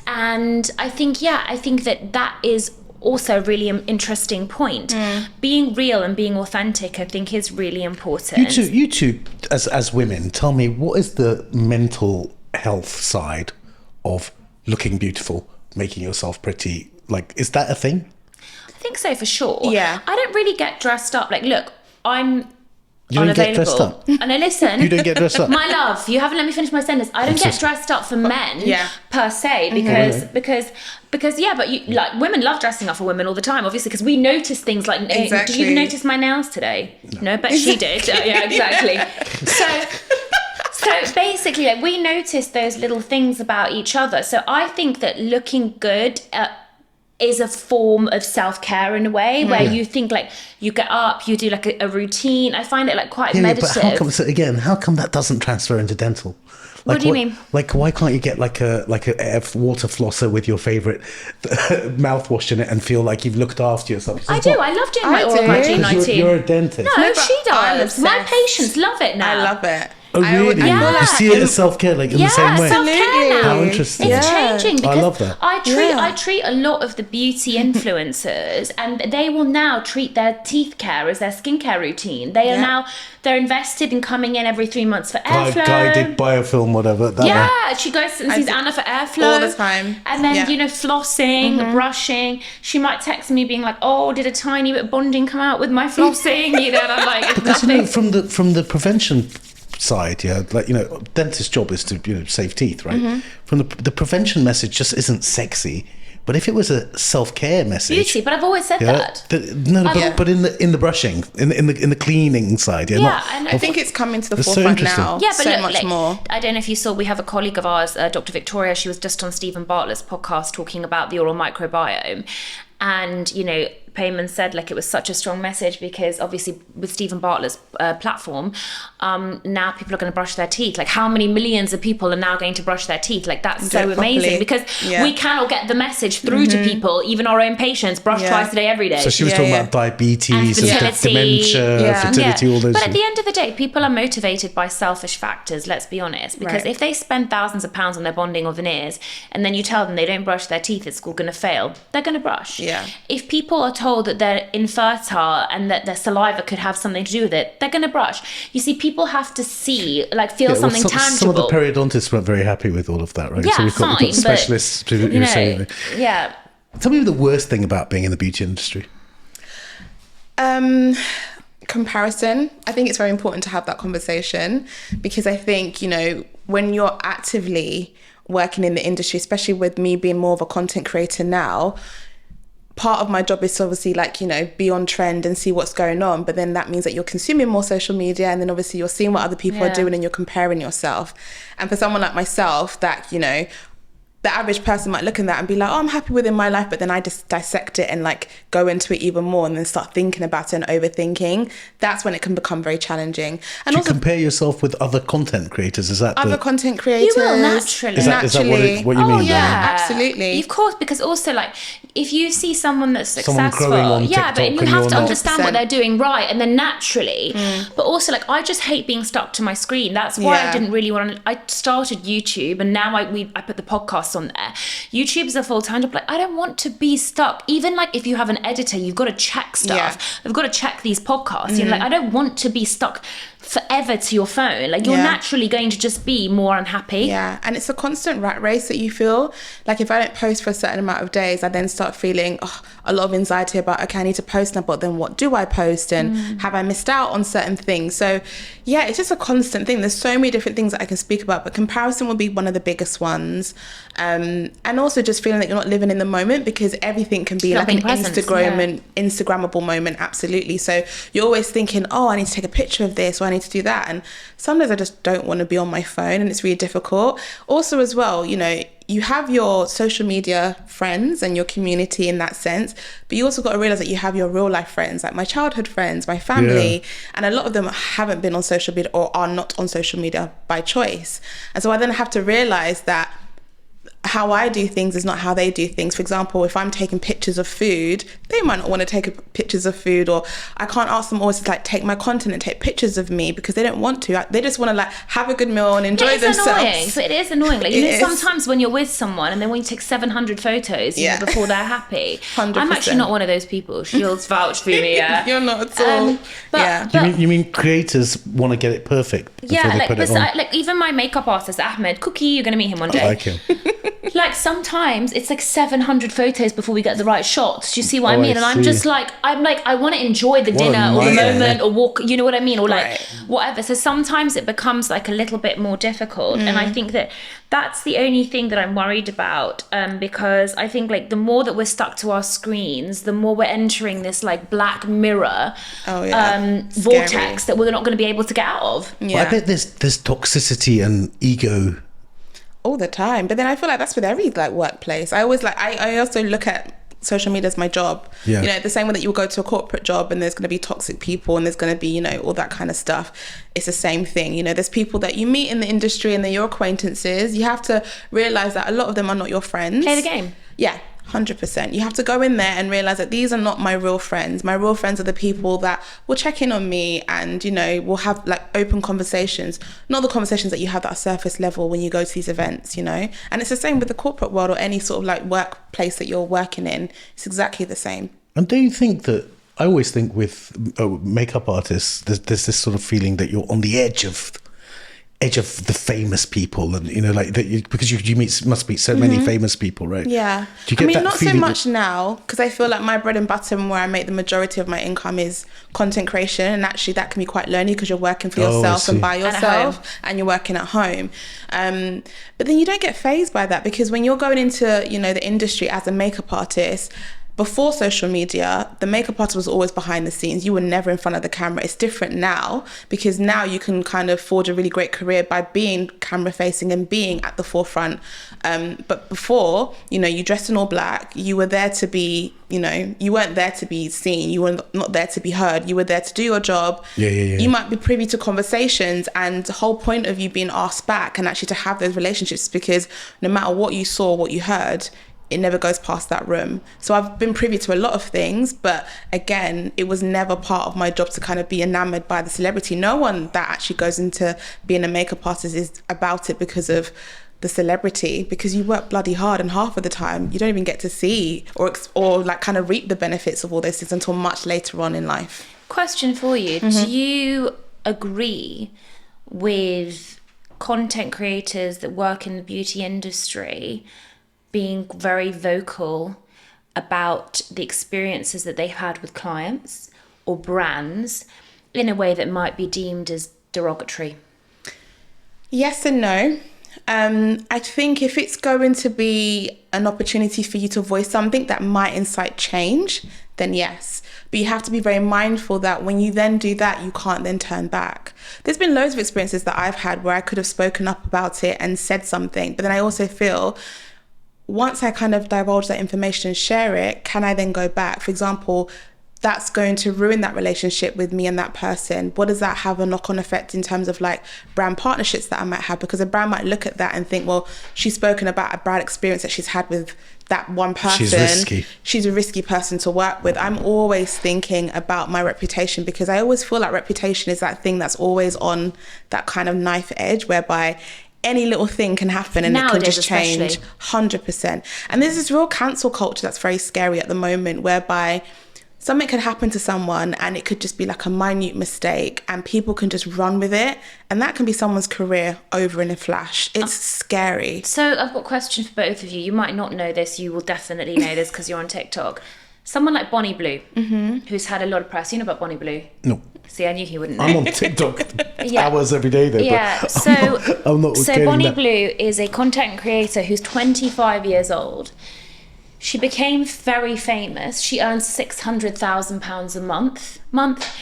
And I think that is also really an interesting point. Being real and being authentic, I think, is really important. You two as women, tell me, what is the mental health side of looking beautiful, making yourself pretty? Like, is that a thing? I think so, for sure. Yeah. I don't really get dressed up. Like, look, I'm You don't get dressed up. And I listen. You don't get dressed up. My love, you haven't let me finish my sentence. I don't get dressed up for men per se, because yeah, but you, like, women love dressing up for women all the time, obviously, because we notice things like, Exactly. did you notice my nails today? No, but she did. Yeah, exactly. So basically, like, we notice those little things about each other. So I think that looking good is a form of self-care in a way, where you think like you get up, you do like a routine. I find it like quite meditative. But how come that doesn't transfer into dental? Like, what do you mean? Like, why can't you get like a water flosser with your favorite mouthwash in it and feel like you've looked after yourself? I do. I love doing my oral hygiene routine. You're a dentist. No, she does. My patients love it now. I love it. Oh, really? Yeah. You see it as self-care, like in the same way? Self-care now. How interesting. It's changing, because I love that. I treat a lot of the beauty influencers, and they will now treat their teeth care as their skincare routine. They are now, they're invested in coming in every 3 months for airflow. Guided biofilm, whatever. She goes and sees Anna for airflow. All the time. And then, flossing, brushing. She might text me being like, oh, did a tiny bit of bonding come out with my flossing? And I'm like, because, from the prevention side, dentist's job is to save teeth, right? From the prevention message just isn't sexy, but if it was a self-care message, beauty, but I've always said that. But in the brushing, in the cleaning side, and I think it's coming to the forefront now. Yeah, but so much more. I don't know if you saw, we have a colleague of ours, Dr. Victoria. She was just on Stephen Bartlett's podcast talking about the oral microbiome, and Payman said like it was such a strong message, because obviously with Stephen Bartlett's platform, now people are going to brush their teeth. Like, how many millions of people are now going to brush their teeth? Like, that's so amazing, because we cannot get the message through to people, even our own patients. Brush twice a day, every day. So she was talking about diabetes, and dementia, fertility, all those. But at the end of the day, people are motivated by selfish factors, let's be honest, because if they spend thousands of pounds on their bonding or veneers, and then you tell them they don't brush their teeth, it's going to fail, they're going to brush. If people are told that they're infertile and that their saliva could have something to do with it, they're going to brush. You see, people have to feel something tangible. Some of the periodontists weren't very happy with all of that, right? Yeah, so we've got specialists who say, yeah. Tell me the worst thing about being in the beauty industry. Comparison. I think it's very important to have that conversation, because I think, when you're actively working in the industry, especially with me being more of a content creator now, part of my job is to obviously be on trend and see what's going on, but then that means that you're consuming more social media, and then obviously you're seeing what other people are doing, and you're comparing yourself. And for someone like myself, that the average person might look at that and be like, oh, I'm happy within my life, but then I just dissect it and go into it even more, and then start thinking about it and overthinking. That's when it can become very challenging. And do you compare yourself with other content creators? Is that other content creators? You will, naturally. Is that what you mean? Yeah, absolutely. Of course, because also if you see someone that's successful, growing on TikTok, but you have to understand 100%. what they're doing right, and then naturally. But also, I just hate being stuck to my screen. That's why I didn't really want to. I started YouTube, and now I put the podcast on there. YouTube is a full-time job. I don't want to be stuck. Even if you have an editor, you've got to check stuff. You've got to check these podcasts. I don't want to be stuck forever to your phone. You're naturally going to just be more unhappy. Yeah, and it's a constant rat race that you feel. If I don't post for a certain amount of days, I then start feeling a lot of anxiety about, okay, I need to post now, but then what do I post, and have I missed out on certain things? So yeah, it's just a constant thing. There's so many different things that I can speak about, but comparison will be one of the biggest ones. And also just feeling that you're not living in the moment, because everything can be Not like an being present, Instagrammable moment. Absolutely. So you're always thinking, oh, I need to take a picture of this, or I need to do that. And some days I just don't want to be on my phone, and it's really difficult. Also as well, you know, you have your social media friends and your community in that sense, but you also got to realize that you have your real life friends, like my childhood friends, my family, and a lot of them haven't been on social media or are not on social media by choice. And so I then have to realize that how I do things is not how they do things. For example, if I'm taking pictures of food, they might not want to take pictures of food, or I can't ask them always to like take my content and take pictures of me, because they don't want to. They just want to like have a good meal and enjoy themselves. Annoying. But it is annoying. Like, you know, sometimes when you're with someone and then when you take 700 photos, you know, before they're happy. 100%. I'm actually not one of those people. She'll vouch for me. Yeah, you're not at all. You mean creators want to get it perfect? Yeah, like even my makeup artist Ahmed Cookie, you're going to meet him one day. I like him. Like sometimes it's like 700 photos before we get the right shots. Do you see what I mean? And I'm just like, I want to enjoy the dinner or the moment or walk, you know what I mean? Or like whatever. So sometimes it becomes like a little bit more difficult. And I think that that's the only thing that I'm worried about, because I think like the more that we're stuck to our screens, the more we're entering this like black mirror vortex that we're not going to be able to get out of. Yeah. I bet there's toxicity and ego all the time, but then I feel like that's with every like workplace. I always like I also look at social media as my job. You know, the same way that you'll go to a corporate job and there's going to be toxic people and there's going to be, you know, all that kind of stuff. It's the same thing. You know, there's people that you meet in the industry and they're your acquaintances. You have to realize that a lot of them are not your friends. Play the game. Yeah, 100%. You have to go in there and realize that these are not my real friends. My real friends are the people that will check in on me and, you know, will have like open conversations, not the conversations that you have that are surface level when you go to these events, you know. And it's the same with the corporate world or any sort of like workplace that you're working in. It's exactly the same. And do you think that, I always think with makeup artists, there's this sort of feeling that you're on the edge of the famous people, and you know, like that because you must meet so many famous people, right? Yeah. Do you get that not feeling so much now, because I feel like my bread and butter and where I make the majority of my income is content creation, and actually that can be quite lonely because you're working for yourself and by yourself and you're working at home. But then you don't get fazed by that, because when you're going into, you know, the industry as a makeup artist, before social media, the makeup artist was always behind the scenes. You were never in front of the camera. It's different now, because now you can kind of forge a really great career by being camera facing and being at the forefront. But before, you know, you dressed in all black. You were there to be, you know, you weren't there to be seen. You were not there to be heard. You were there to do your job. You might be privy to conversations, and the whole point of you being asked back and actually to have those relationships, because no matter what you saw, what you heard, it never goes past that room. So I've been privy to a lot of things, but again, it was never part of my job to kind of be enamored by the celebrity. No one that actually goes into being a makeup artist is about it because of the celebrity, because you work bloody hard, and half of the time you don't even get to see or like kind of reap the benefits of all those things until much later on in life. Question for you. Do you agree with content creators that work in the beauty industry being very vocal about the experiences that they've had with clients or brands in a way that might be deemed as derogatory? Yes and no. I think if it's going to be an opportunity for you to voice something that might incite change, then yes. But you have to be very mindful that when you then do that, you can't then turn back. There's been loads of experiences that I've had where I could have spoken up about it and said something, but then I also feel once I kind of divulge that information and share it, can I then go back? For example, that's going to ruin that relationship with me and that person. What does that have a knock-on effect in terms of like brand partnerships that I might have? Because a brand might look at that and think, well, she's spoken about a bad experience that she's had with that one person. She's risky. She's a risky person to work with. I'm always thinking about my reputation, because I always feel like reputation is that thing that's always on that kind of knife edge, whereby any little thing can happen and nowadays, it can just change. Especially. 100%. And there's this real cancel culture that's very scary at the moment, whereby something can happen to someone and it could just be like a minute mistake and people can just run with it, and that can be someone's career over in a flash. It's scary. So I've got a question for both of you. You might not know this, you will definitely know this because you're on TikTok. Someone like Bonnie Blue, who's had a lot of press. You know about Bonnie Blue? No. See, I knew he wouldn't know. I'm on TikTok. hours every day though. Yeah, but so I'm not so getting Bonnie that. Blue is a content creator who's 25 years old. She became very famous. She earns £600,000 a month.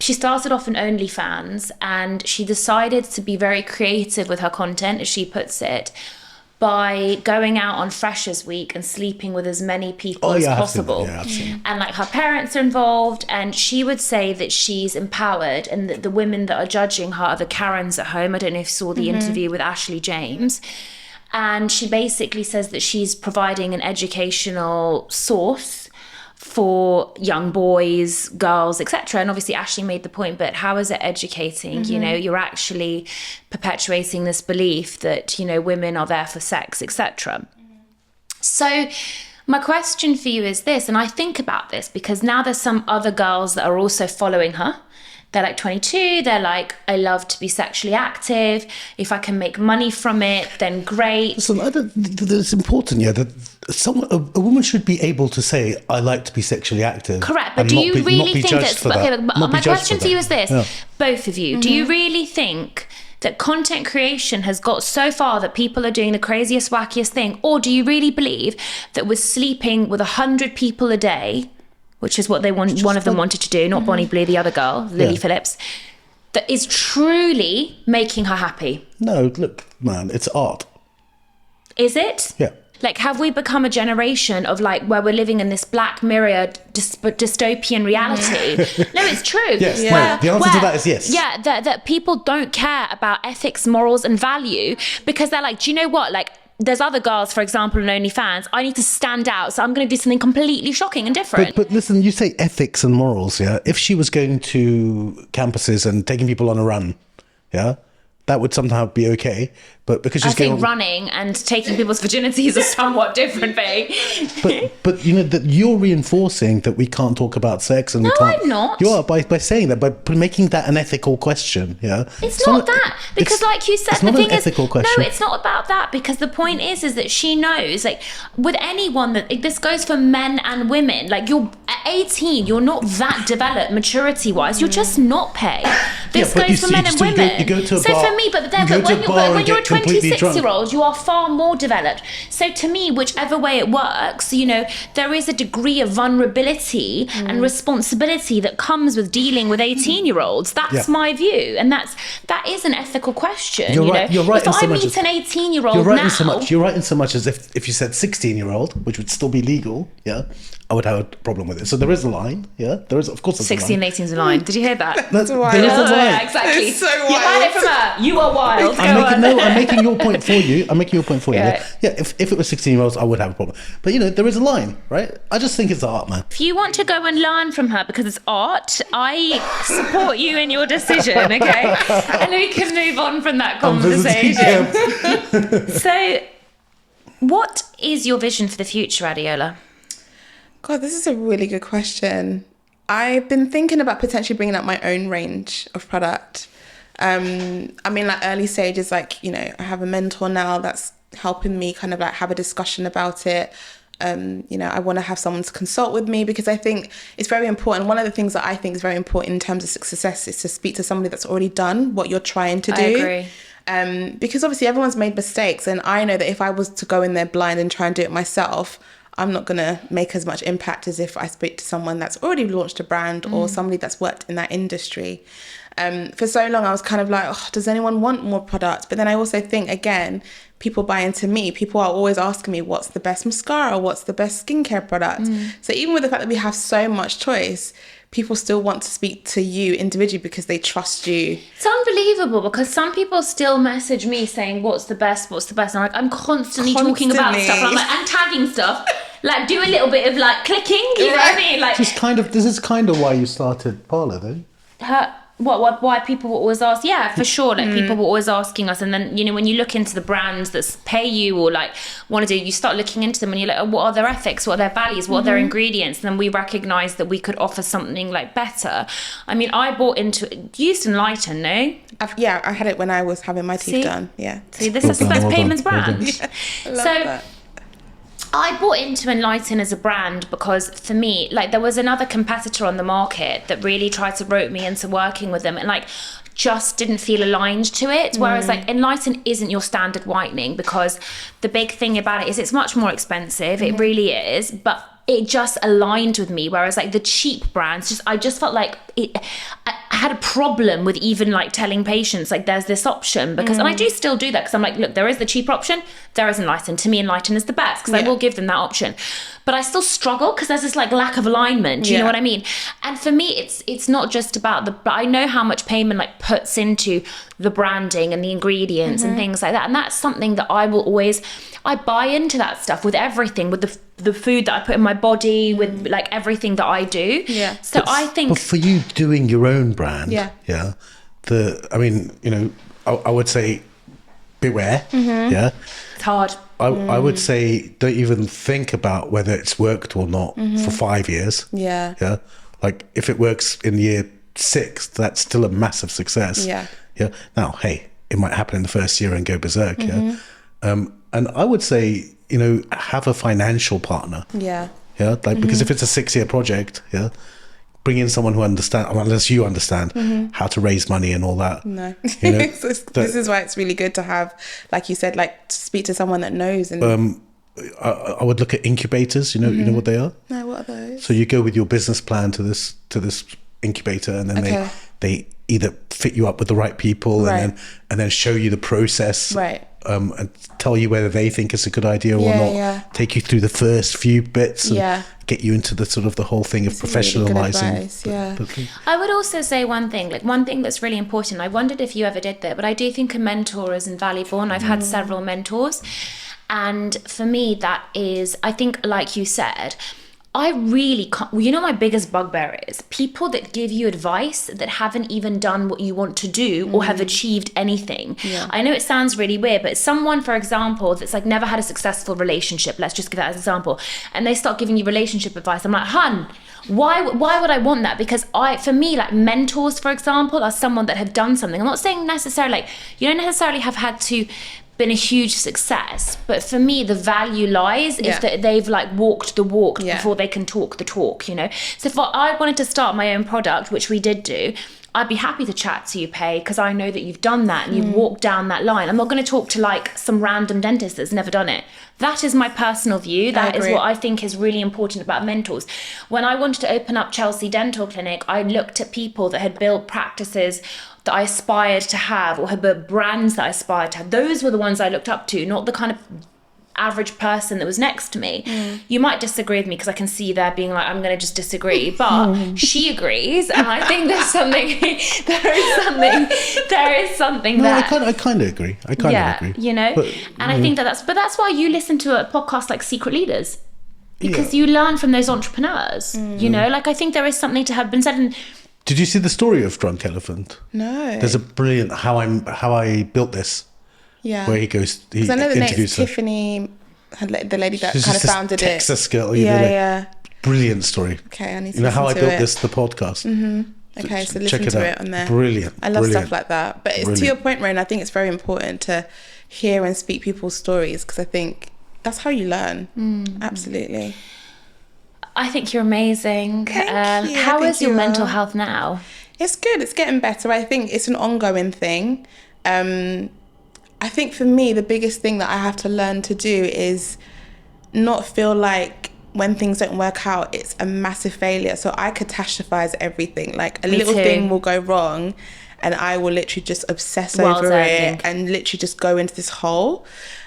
She started off on OnlyFans, and she decided to be very creative with her content, as she puts it, by going out on Freshers Week and sleeping with as many people as possible. I've seen that. And like her parents are involved, and she would say that she's empowered, and that the women that are judging her are the Karens at home. I don't know if you saw the interview with Ashley James. And she basically says that she's providing an educational source for young boys, girls, etc. And obviously Ashley made the point, but how is it educating? You know, you're actually perpetuating this belief that, you know, women are there for sex, etc. So my question for you is this, and I think about this because now there's some other girls that are also following her. They're like 22, they're like, I love to be sexually active. If I can make money from it, then great. Listen, it's important, yeah, that a woman should be able to say, I like to be sexually active. Correct, but and do not you be really think judged for that. okay, but Not be my judged question for to you that. is this, Yeah. both of you, do you really think that content creation has got so far that people are doing the craziest, wackiest thing? Or do you really believe that with sleeping with 100 people a day, which is what one of them wanted to do, not Bonnie Blue, the other girl, Lily Phillips, that is truly making her happy? No, look, man, it's art. Is it? Yeah. Like, have we become a generation of like where we're living in this Black Mirror dystopian reality? No, it's true. Yes, no, the answer to that is yes. Yeah, that people don't care about ethics, morals, and value because they're like, do you know what? Like, there's other girls, for example, on OnlyFans. I need to stand out, so I'm going to do something completely shocking and different. But listen, you say ethics and morals, yeah? If she was going to campuses and taking people on a run, yeah, that would somehow be okay. But because she's I think going running and taking people's virginities are somewhat different, babe. but you know that you're reinforcing that we can't talk about sex and we can't. I'm not. You are by saying that, by making that an ethical question. Yeah, It's not that, because like you said, it's the not thing an ethical is, question. no, it's not about that, because the point is that she knows, like with anyone, that this goes for men and women. Like, you're at 18, you're not that developed maturity wise. You're just not pay. This but goes for men and women. You go to a so bar, for me, but then, you go but to a bar when and you're a get completely 26-year-old, you are far more developed. So to me, whichever way it works, you know, there is a degree of vulnerability and responsibility that comes with dealing with 18-year-olds. That's my view, and that is an ethical question. You're right. You're right. If I meet an 18-year-old You're right now, You're right in so much as if you said 16-year-old, which would still be legal, yeah, I would have a problem with it. So there is a line, yeah. There is, of course, there's 16 and 18 is a line. Did you hear that? That's wild. There is a line. Yeah, exactly. It's so You wild. heard it from her. You are wild. Go on. I'm making your point for you. Yeah. Yeah. If it was 16-year-olds, I would have a problem. But you know, there is a line, right? I just think it's art, man. If you want to go and learn from her because it's art, I support you in your decision, okay? And we can move on from that conversation. So, what is your vision for the future, Adeola? God, this is a really good question. I've been thinking about potentially bringing up my own range of product. I mean, like early stages, like, you know, I have a mentor now that's helping me kind of like have a discussion about it. You know, I want to have someone to consult with me because I think it's very important. One of the things that I think is very important in terms of success is to speak to somebody that's already done what you're trying to do. I agree. Because obviously everyone's made mistakes, and I know that if I was to go in there blind and try and do it myself, I'm not going to make as much impact as if I speak to someone that's already launched a brand or somebody that's worked in that industry. For so long, I was kind of like, oh, does anyone want more products? But then I also think, again, people buy into me. People are always asking me, what's the best mascara? What's the best skincare product? So even with the fact that we have so much choice, people still want to speak to you individually because they trust you. It's unbelievable because some people still message me saying, what's the best? I'm constantly talking about stuff. I'm like, I'm tagging stuff. Like, do a little bit of like clicking, you know what I mean? Like, This is kind of why you started Parlour, though. Why people will always ask, yeah, for sure, like people were always asking us, and then, you know, when you look into the brands that pay you or like want to do, you start looking into them and you're like, oh, what are their ethics, what are their values, what are their ingredients, and then we recognize that we could offer something like better. I mean, I bought into used Enlighten, no? I had it when I was having my teeth done. Yeah. See, that's Payman's brand. I love So that. I bought into Enlighten as a brand because for me, like, there was another competitor on the market that really tried to rope me into working with them, and like just didn't feel aligned to it. Whereas like Enlighten isn't your standard whitening, because the big thing about it is it's much more expensive. It really is, but it just aligned with me. Whereas like the cheap brands, I just felt like I had a problem with even like telling patients like there's this option, because and I do still do that, because I'm like, look, there is the cheaper option, there is Enlighten. To me, Enlighten is the best, because I will give them that option. But I still struggle because there's this like lack of alignment. You know what I mean? And for me, it's not just about but I know how much Payman like puts into the branding and the ingredients and things like that. And that's something that I buy into that stuff with everything, with the food that I put in my body, with like everything that I do. Yeah. So I think, but for you doing your own brand, Yeah. I mean, you know, I would say beware. Yeah. it's hard. I would say don't even think about whether it's worked or not for 5 years. Yeah. Yeah. Like if it works in year 6, that's still a massive success. Yeah. Yeah. Now, hey, it might happen in the first year and go berserk. Yeah. And I would say, you know, have a financial partner. Yeah. Yeah. Like, because if it's a 6-year project, bring in someone who understands, unless you understand how to raise money and all that. No. You know, this is why it's really good to have, like you said, like to speak to someone that knows. And I would look at incubators. You know what they are? no, what are those? So you go with your business plan to this incubator, and then they either fit you up with the right people, and then show you the process, and tell you whether they think it's a good idea or not. Take you through the first few bits, and get you into the sort of the whole thing of professionalizing. Really I would also say one thing that's really important. I wondered if you ever did that, but I do think a mentor is invaluable, and I've had several mentors. And for me, that is, I think, like you said, I really can't, you know, my biggest bugbear is people that give you advice that haven't even done what you want to do or have achieved anything. I know it sounds really weird, but someone, for example, that's like never had a successful relationship, let's just give that as an example, and they start giving you relationship advice. I'm like, hun, why would I want that? Because for me, like mentors, for example, are someone that have done something. I'm not saying necessarily, like, you don't necessarily have had to been a huge success, but for me the value lies if they've like walked the walk before they can talk the talk, you know. So if I wanted to start my own product, which we did do, I'd be happy to chat to you, Pay, because I know that you've done that and you've walked down that line. I'm not going to talk to like some random dentist that's never done it. That is my personal view. That is what I think is really important about mentors. When I wanted to open up Chelsea Dental Clinic, I looked at people that had built practices that I aspired to have, or had built brands that I aspired to have. Those were the ones I looked up to, not the kind of average person that was next to me. You might disagree with me, because I can see you there being like, I'm going to just disagree, but she agrees, and I think there's something there is something there. I kind of agree. I kind of agree. You know, I think that's why you listen to a podcast like Secret Leaders, because you learn from those entrepreneurs. You know, like I think there is something to have been said. And did you see the story of Drunk Elephant? No. There's a brilliant how I built this. Yeah. Where he goes, he I know the interviews name's Tiffany, the lady that She's kind of just founded Texas it. girl. Yeah. Brilliant story. Okay, I need to You know how I listen to built it. the podcast. Okay, so Check listen to out. it on there. Brilliant. I love Brilliant. stuff like that. But it's to your point, Rhona, I think it's very important to hear and speak people's stories, because I think that's how you learn. Absolutely. I think you're amazing. Thank you. How Thank is your you. mental health now? It's good. It's getting better. I think it's an ongoing thing. I think for me, the biggest thing that I have to learn to do is not feel like when things don't work out, it's a massive failure. So I catastrophize everything. Like a little thing will go wrong, and I will literally just obsess over it and literally just go into this hole.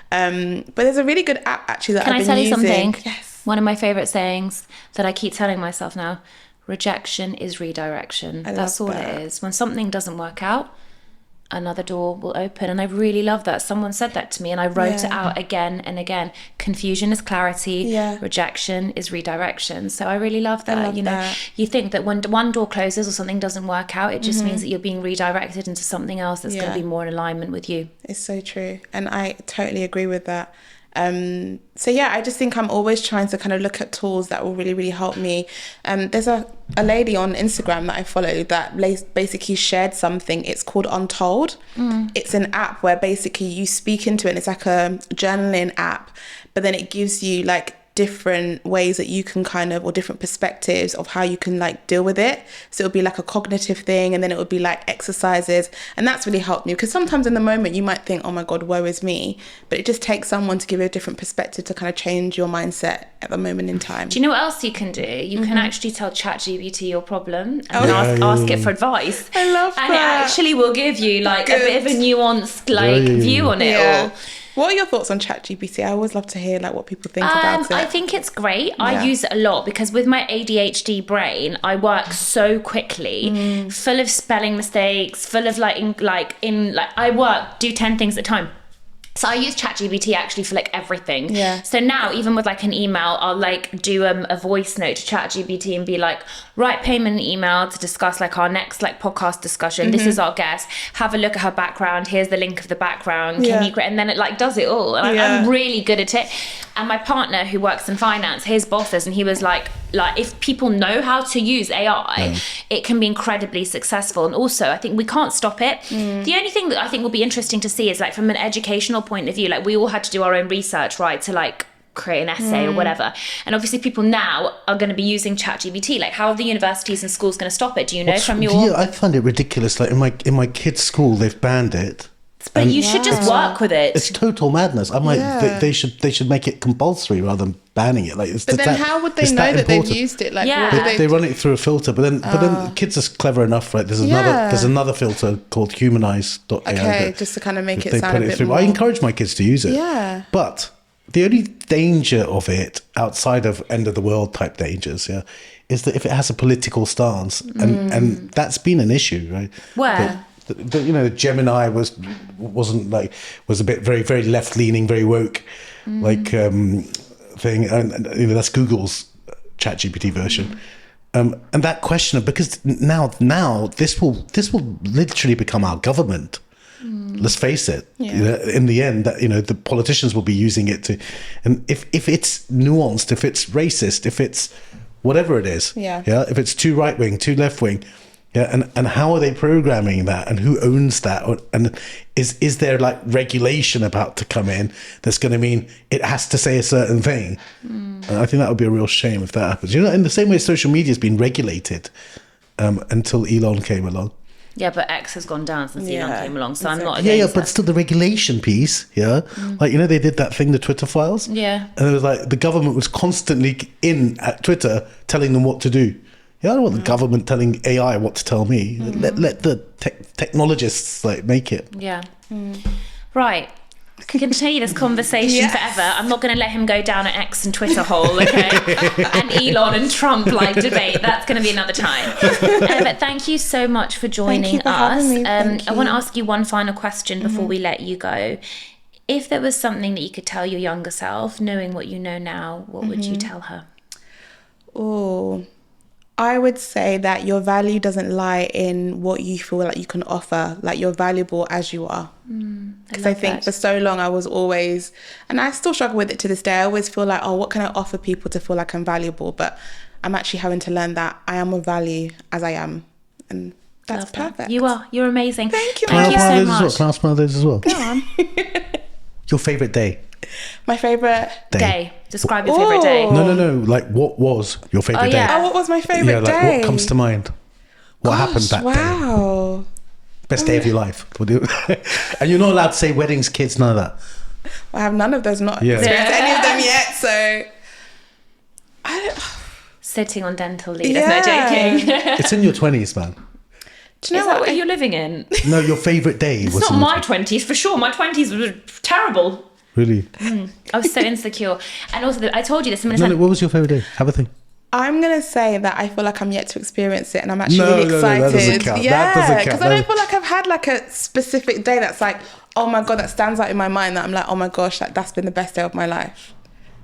But there's a really good app actually that I've been using. Can I tell you something? Yes. One of my favorite sayings that I keep telling myself now: rejection is redirection. That's all it is. When something doesn't work out, another door will open. And I really love that. Someone said that to me, and I wrote it out again and again. Confusion is clarity. Rejection is redirection. So I really love that. You think that when one door closes or something doesn't work out, it just means that you're being redirected into something else that's going to be more in alignment with you. It's so true. And I totally agree with that. So yeah, I just think I'm always trying to kind of look at tools that will really, really help me. There's a lady on Instagram that I follow that basically shared something. It's called Untold. It's an app where basically you speak into it, and it's like a journaling app, but then it gives you like different ways that you can kind of, or different perspectives of how you can like deal with it. So it'll be like a cognitive thing, and then it would be like exercises, and that's really helped me, because sometimes in the moment you might think, oh my god, woe is me, but it just takes someone to give you a different perspective to kind of change your mindset at the moment in time. Do you know what else you can do? You can actually tell ChatGPT your problem and ask it for advice. I love that. And it actually will give you like a bit of a nuanced like view on it all. What are your thoughts on ChatGPT? I always love to hear like what people think about it. I think it's great. I use it a lot because with my ADHD brain, I work so quickly, full of spelling mistakes, full of I do 10 things at a time. So I use ChatGPT actually for like everything. Yeah. So now even with like an email, I'll like do a voice note to ChatGPT and be like, write Payman an email to discuss like our next like podcast discussion. This is our guest. Have a look at her background. Here's the link of the background. Can you create? And then it like does it all. And I'm really good at it. And my partner who works in finance, his bosses, and he was like if people know how to use AI, it can be incredibly successful. And also I think we can't stop it. The only thing that I think will be interesting to see is like from an educational point of view, like we all had to do our own research, right, to like create an essay or whatever, and obviously people now are going to be using ChatGPT. Like how are the universities and schools going to stop it? Do you know from your... I find it ridiculous. Like in my kids' school, they've banned it. But you should just work with it. It's total madness. I'm like, they should make it compulsory rather than banning it. Like, but then how would they know that they've used it? Like, they run it through a filter, but then kids are clever enough, right? There's another filter called humanize.ai. Okay, just to kind of make it sound a bit more. I encourage my kids to use it. Yeah. But the only danger of it, outside of end of the world type dangers, is that if it has a political stance, and that's been an issue, right? Where? Gemini was a bit very, very left leaning, very woke, thing, and that's Google's ChatGPT version, and that question of, because now this will literally become our government. Let's face it. In the end, that the politicians will be using it to, and if it's nuanced, if it's racist, if it's whatever it is, if it's too right wing, too left wing. And how are they programming that, and who owns that, and is there like regulation about to come in that's going to mean it has to say a certain thing? And I think that would be a real shame if that happens. In the same way social media has been regulated until Elon came along. Yeah, but X has gone down since Elon came along, so I'm not against against but still the regulation piece, like they did that thing, the Twitter files, and it was like the government was constantly in at Twitter telling them what to do. I don't want the government telling AI what to tell me. Let the technologists like make it. Right. Continue this conversation forever. I'm not going to let him go down an X and Twitter hole, okay? And Elon and Trump like debate. That's going to be another time. But thank you so much for joining us. I want to ask you one final question before we let you go. If there was something that you could tell your younger self, knowing what you know now, what would you tell her? Oh, I would say that your value doesn't lie in what you feel like you can offer. Like, you're valuable as you are. Because I think for so long I was always, and I still struggle with it to this day, I always feel like, what can I offer people to feel like I'm valuable? But I'm actually having to learn that I am of value as I am. And that's perfect. You are. You're amazing. Thank you. Thank you so much. Can I ask one of those as well? Go on. Your favourite day? My favourite day. Describe your favourite day. No. Like, what was your favourite day? Oh, what was my favourite day? What comes to mind? What happened that day? Best day of your life. And you're not allowed to say weddings, kids, none of that. I have none of those. Not experienced any of them yet. So I don't. Sitting on dental leave. That's not joking. It's in your 20s, man. Do you know what you're living in? No, your favourite day was... It's not my 20s, for sure. My 20s were terrible. Really? I was so insecure. And also, I told you this. What was your favourite day? Have a think. I'm going to say that I feel like I'm yet to experience it, and I'm actually really excited. No, that doesn't count. Yeah, because I don't feel like I've had like a specific day that's like, oh my God, that stands out in my mind, that I'm like, oh my gosh, like, that's been the best day of my life.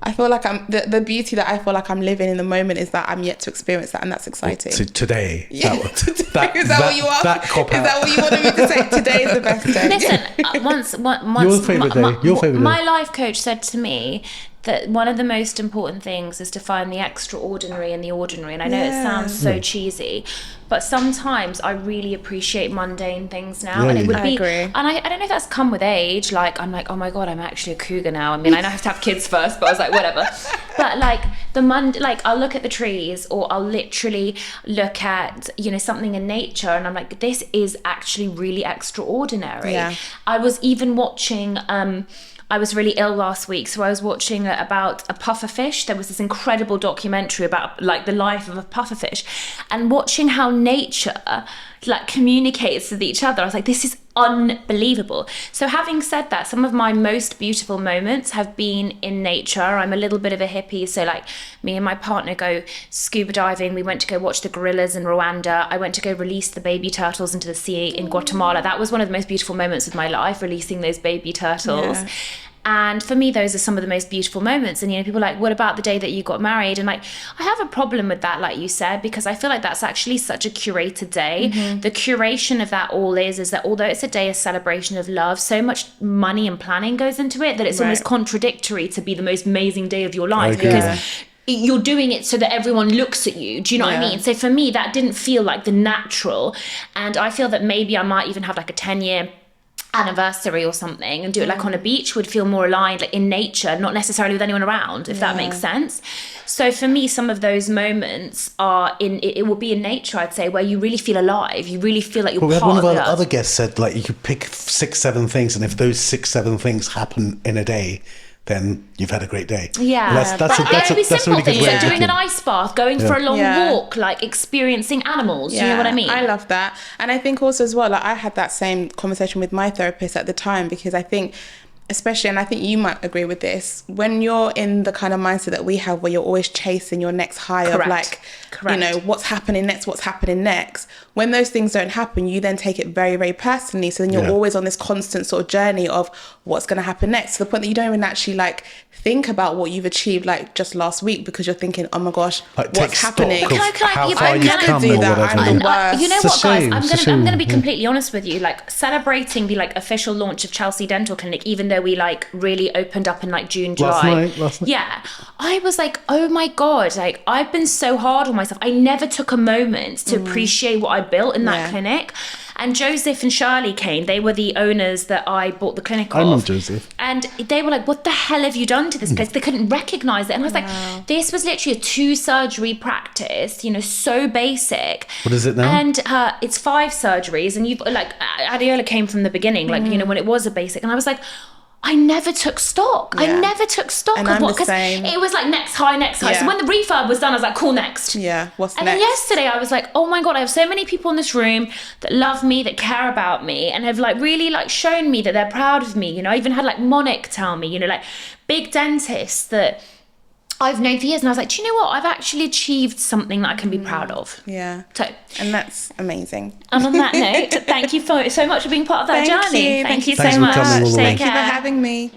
I feel like the beauty that I feel like I'm living in the moment is that I'm yet to experience that, and that's exciting. Today. Yeah. Is that what you are? That cop out. Is that what you wanted me to say? Today is the best day. Listen, once Your favourite day. Your favourite day. My life coach said to me that one of the most important things is to find the extraordinary in the ordinary. And I know it sounds so cheesy, but sometimes I really appreciate mundane things now. Yeah, and it would I be, agree. and I don't know if that's come with age. Like, I'm like, oh my God, I'm actually a cougar now. I mean, I know I have to have kids first, but I was like, whatever. But like like I'll look at the trees, or I'll literally look at, you know, something in nature, and I'm like, this is actually really extraordinary. Yeah. I was even watching, I was really ill last week, so I was watching about a pufferfish. There was this incredible documentary about like the life of a pufferfish, and watching how nature like communicates with each other. I was like, this is unbelievable. So having said that, some of my most beautiful moments have been in nature. I'm a little bit of a hippie, so like me and my partner go scuba diving. We went to go watch the gorillas in Rwanda. I went to go release the baby turtles into the sea in Guatemala. That was one of the most beautiful moments of my life, releasing those baby turtles. Yeah. And for me, those are some of the most beautiful moments. And, you know, people are like, what about the day that you got married? And like, I have a problem with that, like you said, because I feel like that's actually such a curated day. Mm-hmm. The curation of that all is that although it's a day of celebration of love, so much money and planning goes into it that it's almost contradictory to be the most amazing day of your life, because you're doing it so that everyone looks at you. Do you know what I mean? So for me, that didn't feel like the natural. And I feel that maybe I might even have like a 10-year anniversary or something and do it like on a beach would feel more aligned, like in nature, not necessarily with anyone around, if that makes sense. So for me, some of those moments are it will be in nature, I'd say, where you really feel alive, you really feel like you're part one of of the our earth. other guests said like you could pick 6-7 things, and if those 6-7 things happen in a day, then you've had a great day. Yeah, And that's it could be a simple really good things, way like of doing looking. an ice bath, going for a long walk, like experiencing animals. Do you know what I mean? I love that. And I think also as well, like I had that same conversation with my therapist at the time, because I think, especially, and I think you might agree with this, when you're in the kind of mindset that we have where you're always chasing your next high of like, you know, what's happening next, when those things don't happen, you then take it very, very personally. So then you're always on this constant sort of journey of what's going to happen next, to the point that you don't even actually like think about what you've achieved like just last week, because you're thinking, oh my gosh, Like, what's happening? how far I you've never come do or that. whatever. I'm the worst. You know It's a what, guys? shame, it's a I'm shame, gonna be yeah. completely honest with you. Like celebrating the like official launch of Chelsea Dental Clinic, even though we like really opened up in like June, July. Last night. Yeah, I was like, oh my God, like I've been so hard on myself. I never took a moment to appreciate what I built in that clinic. And Joseph and Shirley came. They were the owners that I bought the clinic I remember of. Joseph. And they were like, what the hell have you done to this place? They couldn't recognise it. And I was like, this was literally a 2-surgery practice, you know, so basic. What is it now? And it's 5 surgeries. And you've like, Adeola came from the beginning, like, you know, when it was a basic. And I was like, I never took stock. Yeah. I never took stock And of I'm what, the because same. it was like next high. So Yeah. when the refurb was done, I was like, cool, next. Yeah, what's And next? then yesterday I was like, oh my God, I have so many people in this room that love me, that care about me, and have like really like shown me that they're proud of me. You know, I even had like Monic tell me, you know, like big dentists that I've known for years. And I was like, do you know what? I've actually achieved something that I can be proud of. Yeah. So, And that's amazing. and on that note, thank you so much for being part of that Thank journey. you. Thank you Thanks so for much. coming all the way. Take Thank you for care. having me.